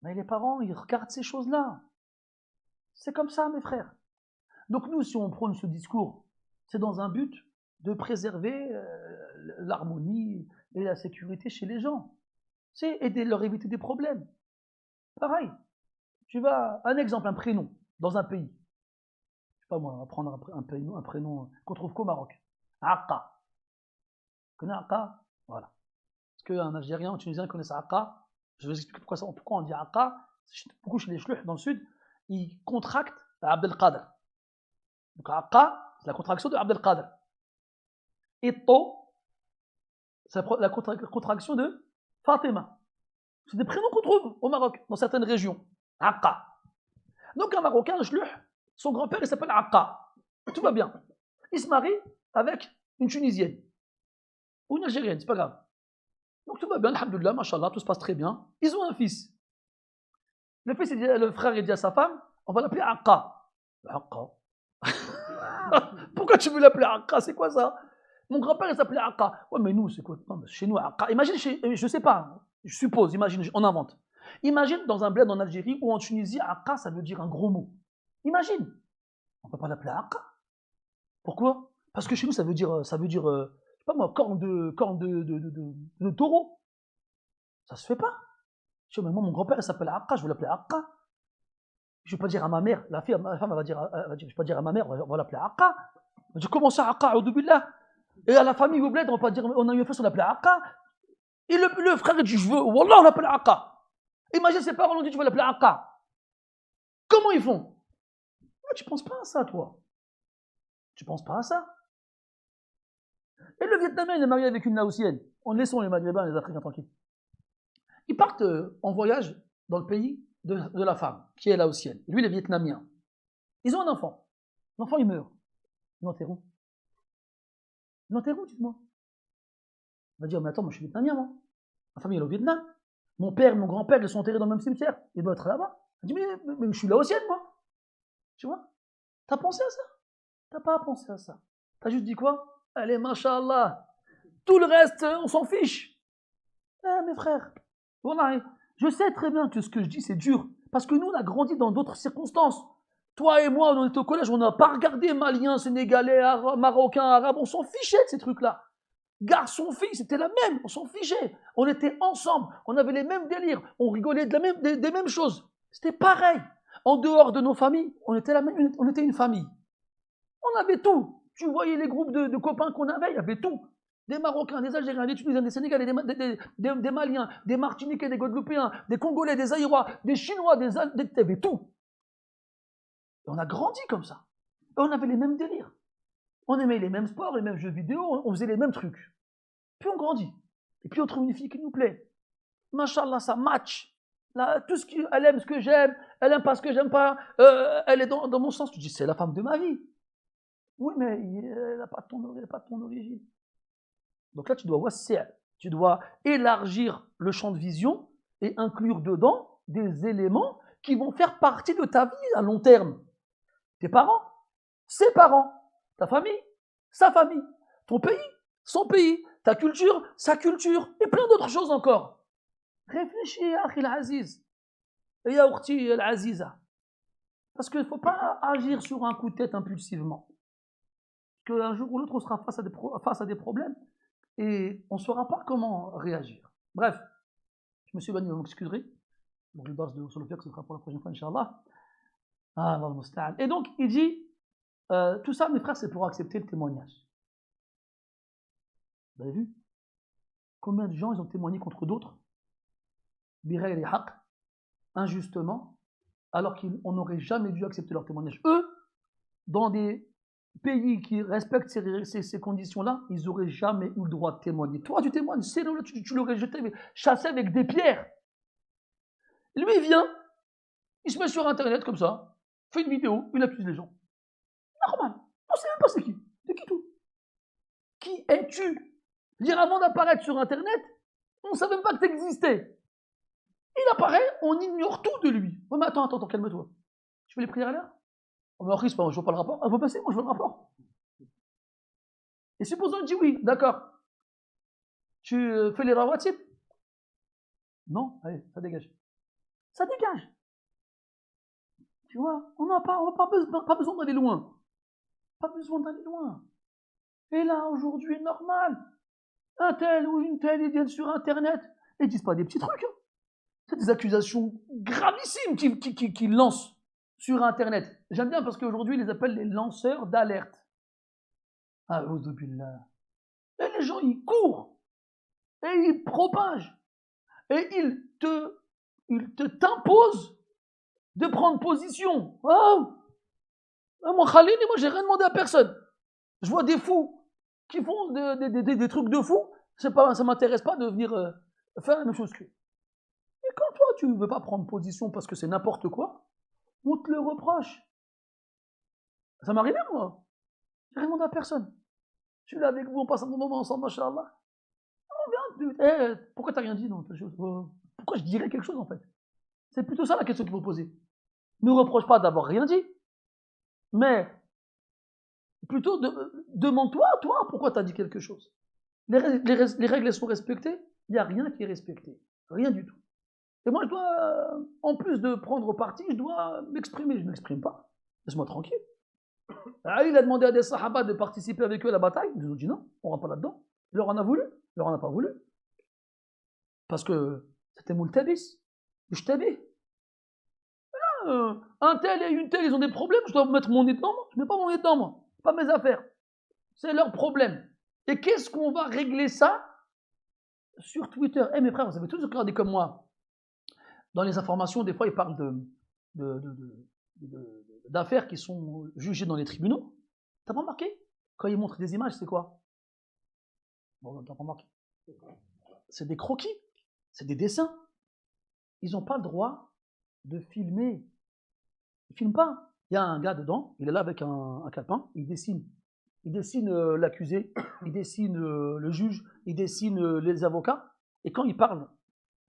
Mais les parents, ils regardent ces choses-là. C'est comme ça, mes frères. Donc nous, si on prône ce discours, c'est dans un but de préserver l'harmonie et la sécurité chez les gens. C'est aider leur éviter des problèmes. Pareil, tu vas, un exemple, un prénom dans un pays. Je sais pas moi, on va prendre un prénom qu'on trouve qu'au Maroc. Aqqa. Tu connais Aqqa? Voilà. Est-ce qu'un Algérien ou un Tunisien connaît ça Aqqa? Je vais vous expliquer pourquoi on dit Aqqa. Beaucoup chez les Chlouh dans le sud, ils contractent Abdelkader. Donc Aqqa, c'est la contraction de Abdelkader. Et To, c'est la contraction de Fatima. C'est des prénoms qu'on trouve au Maroc, dans certaines régions. Aqqa. Donc un Marocain, un Chlouh, son grand-père, il s'appelle Aqqa. Tout va bien. Il se marie avec une Tunisienne. Ou une Algérienne, c'est pas grave. Donc tout va bien, alhamdoulilah, mashallah, tout se passe très bien. Ils ont un fils. Le frère, il dit à sa femme, on va l'appeler Aqqa. Aqqa. Pourquoi tu veux l'appeler Aqqa? C'est quoi ça? Mon grand-père, il s'appelait Aqqa. Ouais, mais nous, c'est quoi? Non, mais chez nous, Aqqa. Imagine, je sais pas, je suppose, imagine, on invente. Imagine dans un bled en Algérie ou en Tunisie, Aqqa, ça veut dire un gros mot. Imagine. On ne peut pas l'appeler Aqqa. Pourquoi? Parce que chez nous, ça veut dire, je sais pas moi, corne de taureau. Ça se fait pas. Je dis, mais moi, mon grand-père, il s'appelle Aqqa, je vais l'appeler Aqqa. Je ne vais pas dire à ma mère, la femme, elle va dire, je ne vais pas dire à ma mère, on va l'appeler Aqqa. Je dis, comment ça, Aqqa, Audubillah? Et à la famille au bled, on va pas dire, on a eu un fils, on l'appelait Aqqa. Et le frère, il dit, je veux, Wallah, on l'appelle Aqqa. Imagine ses parents ont dit, tu vas l'appeler Aqqa. Comment ils font? Tu ne penses pas à ça, toi. Tu ne penses pas à ça. Et le Vietnamien, il est marié avec une Laotienne. En laissant les Maghrébins et les Africains tranquilles. Ils partent en voyage dans le pays de la femme, qui est Laotienne. Lui, il est Vietnamien. Ils ont un enfant. L'enfant, il meurt. Ils l'enterrent où? Ils l'enterrent où, dites-moi? Il va dire, mais attends, moi, je suis Vietnamien, moi. Ma famille, elle est au Vietnam. Mon père et mon grand-père, ils sont enterrés dans le même cimetière. Ils doivent être là-bas. Il dit, mais je suis Laotienne, moi. Tu vois? T'as pensé à ça? T'as pas pensé à ça. T'as juste dit quoi? Allez, mashallah. Tout le reste, on s'en fiche. Mes frères, voilà, je sais très bien que ce que je dis, c'est dur. Parce que nous, on a grandi dans d'autres circonstances. Toi et moi, on était au collège, on n'a pas regardé Maliens, Sénégalais, Marocains, Arabes. On s'en fichait de ces trucs-là. Garçon, fille, c'était la même. On s'en fichait. On était ensemble. On avait les mêmes délires. On rigolait des mêmes choses. C'était pareil. En dehors de nos familles, on était une famille. On avait tout. Tu voyais les groupes de copains qu'on avait, il y avait tout. Des Marocains, des Algériens, des Tunisiens, des Sénégalais, des Maliens, des Martiniquais, des Guadeloupéens, des Congolais, des Aïrois, des Chinois, il y avait tout. Et on a grandi comme ça. Et on avait les mêmes délires. On aimait les mêmes sports, les mêmes jeux vidéo, on faisait les mêmes trucs. Puis on grandit. Et puis on trouve une fille qui nous plaît. Machallah, ça match. Là, elle aime ce que j'aime, elle aime pas ce que j'aime pas, elle est dans mon sens. Tu dis, c'est la femme de ma vie. Oui, mais elle n'a pas de ton origine. Donc là, tu dois élargir le champ de vision et inclure dedans des éléments qui vont faire partie de ta vie à long terme. Tes parents, ses parents, ta famille, sa famille, ton pays, son pays, ta culture, sa culture, et plein d'autres choses encore. Réfléchis, Akhi al-Aziz, et ya Ukhti al-Aziza. Parce qu'il ne faut pas agir sur un coup de tête impulsivement. Qu'un jour ou l'autre, on sera face à des problèmes et on ne saura pas comment réagir. Bref, je me suis éloigné, vous m'excuserez. Donc le dars de sur le fiqh, ce sera pour la prochaine fois, Inch'Allah. Ah, Allah musta'an. Et donc, il dit, tout ça, mes frères, c'est pour accepter le témoignage. Vous avez vu? Combien de gens, ils ont témoigné contre d'autres, bighayri haqq, injustement, alors qu'on n'aurait jamais dû accepter leur témoignage. Eux, dans des pays qui respectent ces conditions-là, ils n'auraient jamais eu le droit de témoigner. Toi, tu témoignes, c'est là, tu l'aurais jeté, chassé avec des pierres. Lui, il vient, il se met sur Internet comme ça, fait une vidéo, il accuse les gens. Normal. On ne sait même pas c'est qui. C'est qui tout? Qui es-tu? Dire avant d'apparaître sur Internet, on ne savait même pas que tu existais. Il apparaît, on ignore tout de lui. Oh, mais attends, calme-toi. Tu fais les prières à l'heure? Oh, mais Chris, je vois pas le rapport. Ah, vous passez, moi je vois le rapport. Et supposons qu'il dit oui, d'accord. Tu fais les rawatib? Non, allez, ça dégage. Ça dégage. Tu vois, on n'a pas besoin d'aller loin. Pas besoin d'aller loin. Et là, aujourd'hui, normal. Un tel ou une telle, ils viennent sur Internet. Et ils disent pas des petits trucs. Hein. C'est des accusations gravissimes qu'ils lancent sur Internet. J'aime bien parce qu'aujourd'hui, ils les appellent les lanceurs d'alerte. Ah, et les gens, ils courent. Et ils propagent. Et ils t'imposent de prendre position. Oh, mon Khalil, moi, j'ai rien demandé à personne. Je vois des fous qui font des trucs de fous. Ça m'intéresse pas de venir faire la même chose qu'eux. Et quand toi, tu ne veux pas prendre position parce que c'est n'importe quoi, on te le reproche. Ça m'est arrivé, moi. J'ai rien demandé à personne. Je suis là avec vous, on passe un bon moment ensemble, machallah. Pourquoi t'as rien dit dans quelque chose? Pourquoi je dirais quelque chose, en fait? C'est plutôt ça la question qu'il faut poser. Ne reproche pas d'avoir rien dit, mais plutôt demande-toi, toi, pourquoi tu as dit quelque chose. Les règles elles sont respectées, il n'y a rien qui est respecté. Rien du tout. Et moi, je dois, en plus de prendre parti, je dois m'exprimer. Je ne m'exprime pas. Laisse-moi tranquille. Ali, il a demandé à des sahaba de participer avec eux à la bataille. Ils ont dit non, on ne rentre pas là-dedans. Il leur en a voulu, il leur en a pas voulu. Parce que c'était Moultabis. Je t'habille. Un tel et une telle, ils ont des problèmes, je dois mettre mon nez dedans, moi. Je ne mets pas mon nez dedans, moi. C'est pas mes affaires. C'est leur problème. Et qu'est-ce qu'on va régler ça sur Twitter? Mes frères, vous avez tous regardé comme moi. Dans les informations, des fois, ils parlent d'affaires qui sont jugées dans les tribunaux. T'as pas remarqué? Quand ils montrent des images, c'est quoi? Bon, t'as pas remarqué. C'est des croquis, c'est des dessins. Ils n'ont pas le droit de filmer. Ils ne filment pas. Il y a un gars dedans, il est là avec un calepin, il dessine. Il dessine l'accusé, il dessine le juge, il dessine les avocats. Et quand il parle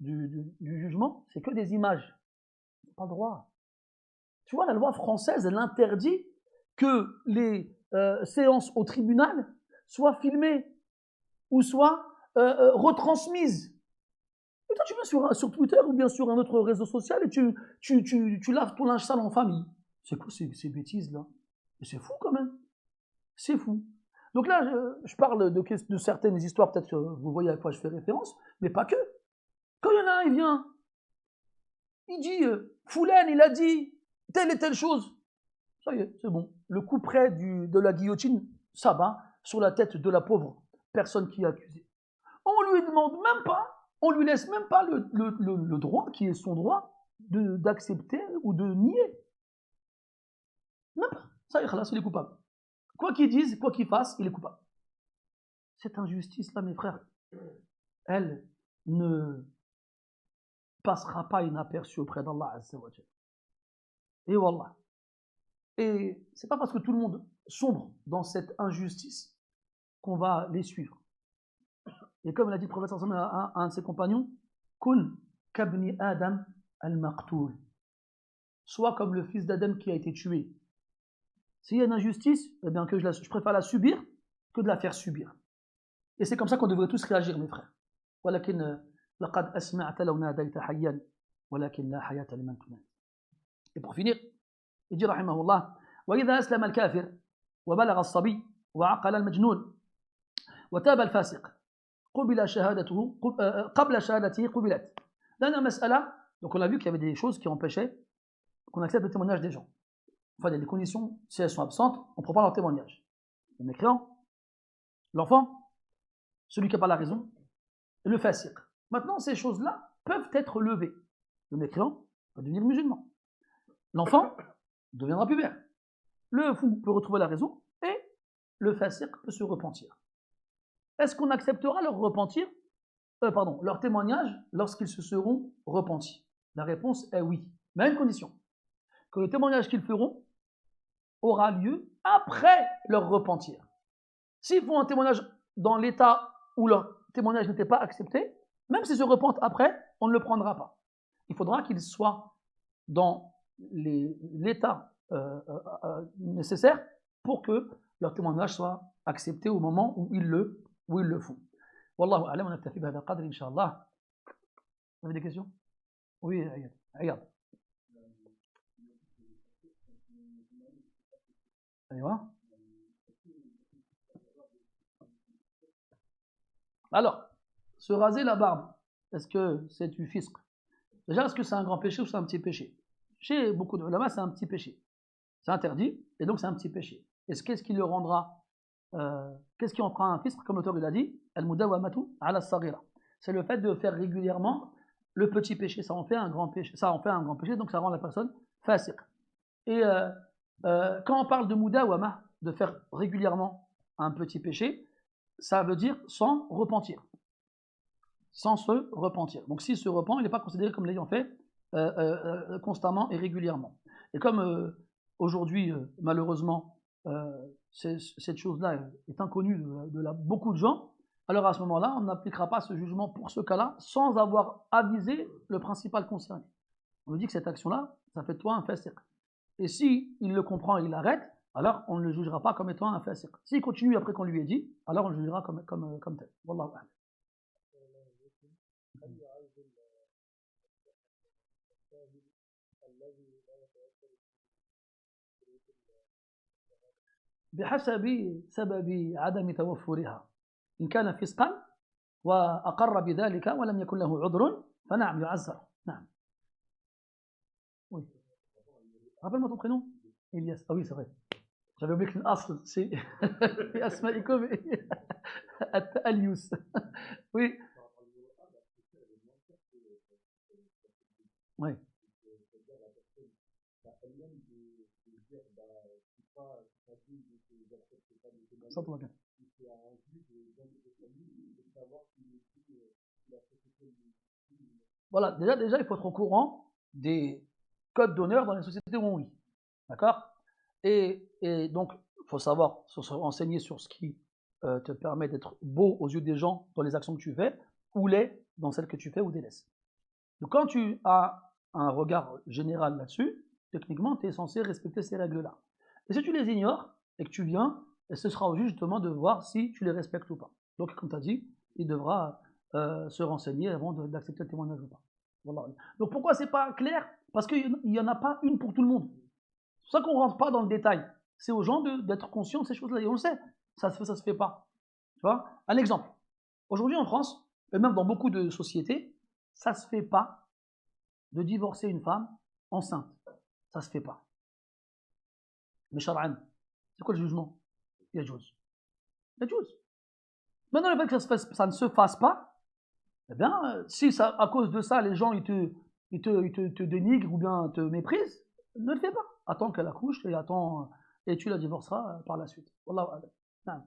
du jugement, c'est que des images. Ils n'ont pas le droit. Tu vois, la loi française, elle interdit que les séances au tribunal soient filmées ou soient retransmises. Et toi, tu vas sur Twitter ou bien sur un autre réseau social et tu laves ton linge sale en famille. C'est quoi ces bêtises-là? C'est fou quand même. C'est fou. Donc là, je parle de certaines histoires, peut-être que vous voyez à quoi je fais référence, mais pas que. Quand il y en a un, il vient, il dit, Foulaine, il a dit telle et telle chose. Ça y est, c'est bon. Le coup près de la guillotine, ça va sur la tête de la pauvre personne qui est accusée. On lui demande même pas, on lui laisse même pas le droit, qui est son droit, d'accepter ou de nier. Même pas. Ça y est, là, il est coupable. Quoi qu'il dise, quoi qu'il fasse, il est coupable. Cette injustice-là, mes frères, elle ne passera pas inaperçue auprès d'Allah Azza wa Jalla. Et Wallah. Et c'est pas parce que tout le monde sombre dans cette injustice qu'on va les suivre. Et comme l'a dit le prophète à un de ses compagnons, Kun kabni Adam al-Maqtoul. Soit comme le fils d'Adam qui a été tué. S'il y a une injustice, eh bien que je préfère la subir que de la faire subir. Et c'est comme ça qu'on devrait tous réagir, mes frères. Et pour finir, il dit rahimahullah, وإذا أسلم الكافر وبلغ الصبي وعقل المجنون وتاب الفاسق قبل شهادته قبل شهادته قبلت. Dernière mas'ala, donc on a vu qu'il y avait des choses qui empêchaient qu'on accepte le témoignage des gens. Enfin, il y a des conditions, si elles sont absentes, on ne prend pas leur témoignage. Le mécréant, l'enfant, celui qui n'a pas la raison, et le fasiq. Maintenant, ces choses-là peuvent être levées. Le mécréant va devenir musulman. l'enfant deviendra pubère. Le fou peut retrouver la raison et le fasiq peut se repentir. Est-ce qu'on acceptera leur repentir, leur témoignage lorsqu'ils se seront repentis? La réponse est oui, mais à une condition, que le témoignage qu'ils feront aura lieu après leur repentir. S'ils font un témoignage dans l'état où leur témoignage n'était pas accepté, même s'ils se repentent après, on ne le prendra pas. Il faudra qu'ils soient dans l'état nécessaire pour que leur témoignage soit accepté au moment où ils le font. Wallahu a'lam, on a fait bihadha qadr, incha'Allah. Vous avez des questions? Oui, regarde. Alors, se raser la barbe, est-ce que c'est du fisc? Déjà, est-ce que c'est un grand péché ou c'est un petit péché? Chez beaucoup de ulama, c'est un petit péché. C'est interdit, et donc c'est un petit péché. Qu'est-ce qui le rendra, qu'est-ce qui en fera un fisc? Comme l'auteur il a dit, al-mudawamatu ala as-saghira. C'est le fait de faire régulièrement le petit péché. Ça en fait un grand péché, donc ça rend la personne fasiq. Et quand on parle de mudawama, de faire régulièrement un petit péché, ça veut dire sans repentir. Sans se repentir. Donc s'il se repent, il n'est pas considéré comme l'ayant fait constamment et régulièrement. Et comme aujourd'hui, malheureusement, cette chose-là est inconnue de beaucoup de gens, alors à ce moment-là, on n'appliquera pas ce jugement pour ce cas-là sans avoir avisé le principal concerné. On lui dit que cette action-là, ça fait de toi un fasiq. Et si il le comprend et il arrête, alors on ne le jugera pas comme étant un fasiq. S'il continue après qu'on lui ait dit, alors on le jugera comme tel. Wallahu a'lam. بحسب سبب عدم توفرها. إن كان فسقا وأقر بذلك ولم يكن له عذر فنعم يعذر. نعم. Oui. Rappelle-moi ton prénom. Elias. Ah oui, c'est vrai. J'avais oublié que l'asl, c'est Asma'ikum Al-Yus. Oui. Oui. Voilà, déjà, il faut être au courant des codes d'honneur dans les sociétés où on vit. D'accord? Et donc, il faut savoir se renseigner sur ce qui te permet d'être beau aux yeux des gens dans les actions que tu fais, ou laid dans celles que tu fais ou délaisses. Donc, quand tu as un regard général là-dessus, techniquement, tu es censé respecter ces règles-là. Et si tu les ignores et que tu viens, et ce sera au juge justement de voir si tu les respectes ou pas. Donc, comme tu as dit, il devra se renseigner avant d'accepter le témoignage ou pas. Voilà. Donc, pourquoi c'est pas clair? Parce qu'il n'y en a pas une pour tout le monde. C'est pour ça qu'on ne rentre pas dans le détail. C'est aux gens d'être conscients de ces choses-là. Et on le sait, ça se fait pas. Tu vois? Un exemple. Aujourd'hui en France, et même dans beaucoup de sociétés, ça ne se fait pas de divorcer une femme enceinte. Ça ne se fait pas. Mais shar'an, c'est quoi le jugement? Yajouz. Yajouz. Maintenant, le fait que ça ne se fasse pas, eh bien, si ça, à cause de ça, les gens ils te dénigrent ou bien te méprisent, ne le fais pas. Attends qu'elle accouche et tu la divorceras par la suite. Wallahu a'lam.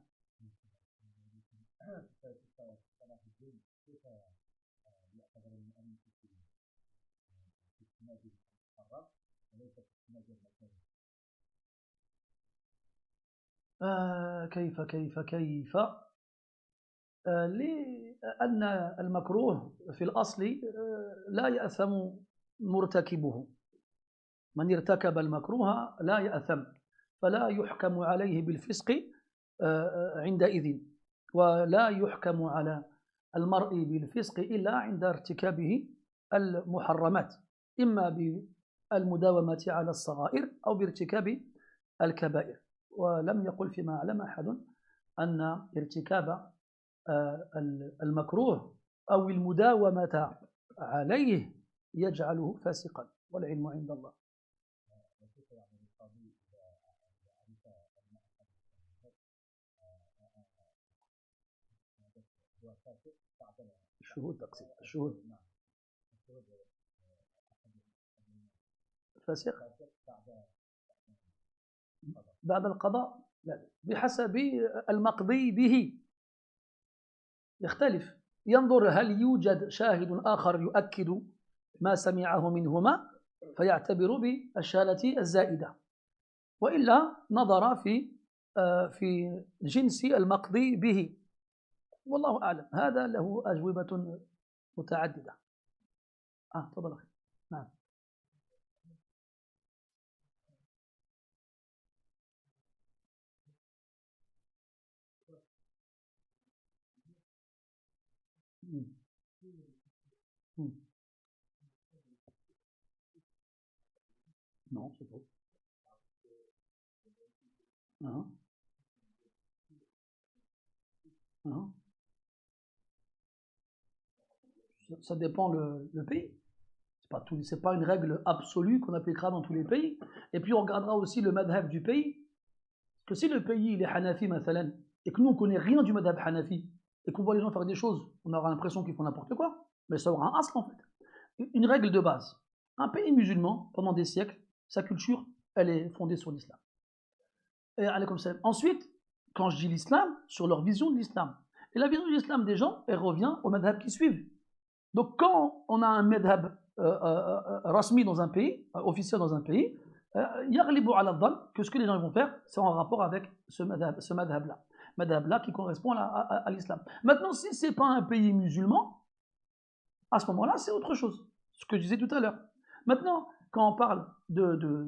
كيف لأن المكروه في الأصل لا يأثم مرتكبه. من ارتكب المكروه لا يأثم فلا يحكم عليه بالفسق عندئذ ولا يحكم على المرء بالفسق إلا عند ارتكابه المحرمات إما بالمداومة على الصغائر أو بارتكاب الكبائر. ولم يقل فيما أعلم أحد أن ارتكاب المكروه أو المداومة عليه يجعله فاسقا والعلم عند الله. الشهود تقصد الشهود فاسق بعد القضاء لا بحسب المقضي به يختلف ينظر هل يوجد شاهد آخر يؤكد ما سمعه منهما فيعتبر بالشهادة الزائدة وإلا نظر في جنس المقضي به والله أعلم هذا له أجوبة متعددة تفضل أخي نعم Non, c'est faux. Ça dépend le pays. C'est pas une règle absolue qu'on appliquera dans tous les pays. Et puis on regardera aussi le madhab du pays. Parce que si le pays il est Hanafi, mathalan, et que nous on connaît rien du madhab Hanafi, et qu'on voit les gens faire des choses, on aura l'impression qu'ils font n'importe quoi. Mais ça aura un asl en fait. Une règle de base. Un pays musulman, pendant des siècles, sa culture, elle est fondée sur l'islam. Et ensuite, quand je dis l'islam, sur leur vision de l'islam. Et la vision de l'islam des gens, elle revient au madhab qui suivent. Donc quand on a un madhab rasmi dans un pays, officiel dans un pays, yaghlibu ala dhann que ce que les gens vont faire, c'est en rapport avec ce madhab-là. Madhab-là qui correspond à l'islam. Maintenant, si ce n'est pas un pays musulman, à ce moment-là, c'est autre chose. Ce que je disais tout à l'heure. Maintenant, quand on parle de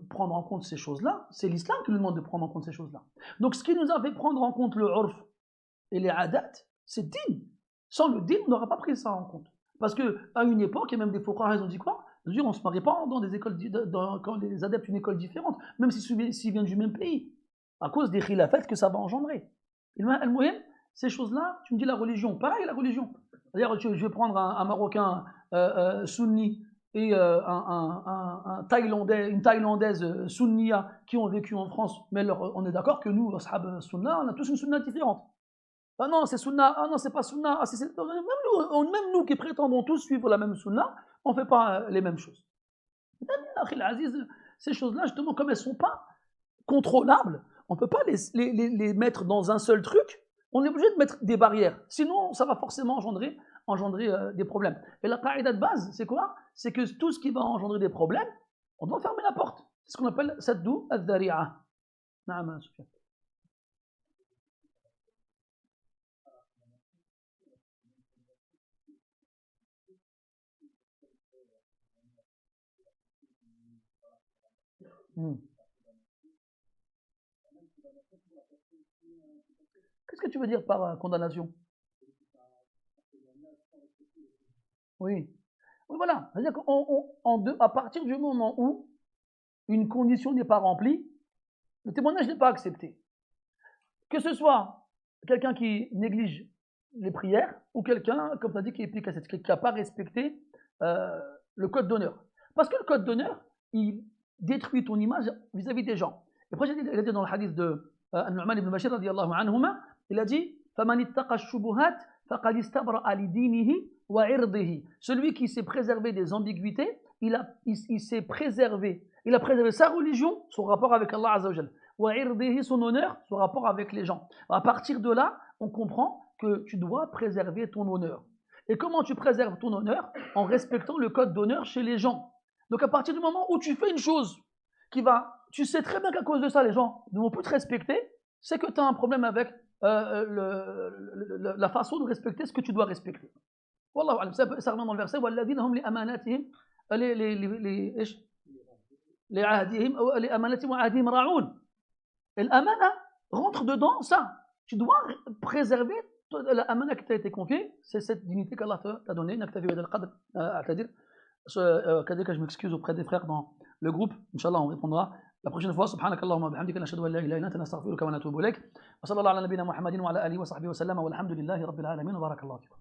prendre en compte ces choses-là, c'est l'islam qui nous demande de prendre en compte ces choses-là. Donc ce qui nous a fait prendre en compte le urf et les adat, c'est le din. Sans le din, on n'aurait pas pris ça en compte. Parce qu'à une époque, il y a même des fuqaha, ils ont dit quoi? Ils ont dit on ne se marie pas dans des écoles, quand les adeptes d'une école différente, même s'ils viennent du même pays, à cause des khilafat que ça va engendrer. Ces choses-là, tu me dis la religion, pareil la religion. C'est-à-dire, je vais prendre un Marocain sunni et un Thaïlandais, une Thaïlandaise sunniya qui ont vécu en France, mais on est d'accord que nous, ashab sunna, on a tous une sunna différente. Ah non, c'est sunna, ah non, c'est pas sunna, même nous qui prétendons tous suivre la même sunna, on ne fait pas les mêmes choses. Ces choses-là, justement, comme elles ne sont pas contrôlables, on ne peut pas les mettre dans un seul truc, on est obligé de mettre des barrières, sinon ça va forcément engendrer des problèmes. Et la qaïda de base, c'est quoi? C'est que tout ce qui va engendrer des problèmes, on doit fermer la porte. C'est ce qu'on appelle saddu al-dhari'a. Naam, Soufiane. Qu'est-ce que tu veux dire par condamnation? Oui. Oui, voilà. C'est-à-dire qu'à partir du moment où une condition n'est pas remplie, le témoignage n'est pas accepté. Que ce soit quelqu'un qui néglige les prières ou quelqu'un, comme tu as dit, qui n'a pas respecté le code d'honneur. Parce que le code d'honneur, il détruit ton image vis-à-vis des gens. Et après, il a dit dans le hadith de Nu'man ibn Bashir, radiyallahu anhuma, il a dit فَمَنِ اتَّقَى الشُّبُهَاتِ فَقَدْ اسْتَبْرَأَ لِدِينِهِ وَعِرْضِهِ. Celui qui s'est préservé des ambiguïtés, il s'est préservé. Il a préservé sa religion, son rapport avec Allah Azza wa Jal. وَعِرْضِهِ, son honneur, son rapport avec les gens. À partir de là, on comprend que tu dois préserver ton honneur. Et comment tu préserves ton honneur? En respectant le code d'honneur chez les gens. Donc à partir du moment où tu fais une chose tu sais très bien qu'à cause de ça, les gens ne vont plus te respecter, c'est que tu as un problème avec la façon de respecter ce que tu dois respecter. Wallahu alam, ça revient dans le verset وَالَّذِينَ هُمْ لِأَمَانَاتِهِمْ لِأَمَانَاتِهِمْ وَعَهْدِهِمْ رَاعُونَ. Et l'amana rentre dedans, ça. Tu dois préserver l'amana qui t'a été confiée, c'est cette dignité qu'Allah t'a donnée. Je m'excuse auprès des frères dans le groupe. Inch'Allah, on répondra la prochaine fois. Subhanakallahumma bihamdika nashhadu an la ilaha illa anta nastaghfiruka wa natubu ilayk. Wa sallallahu ala nabiyyina Muhammadin wa ala alihi wa sahbihi wa sallam walhamdulillahi rabbil alamin wa barakallahu fikum.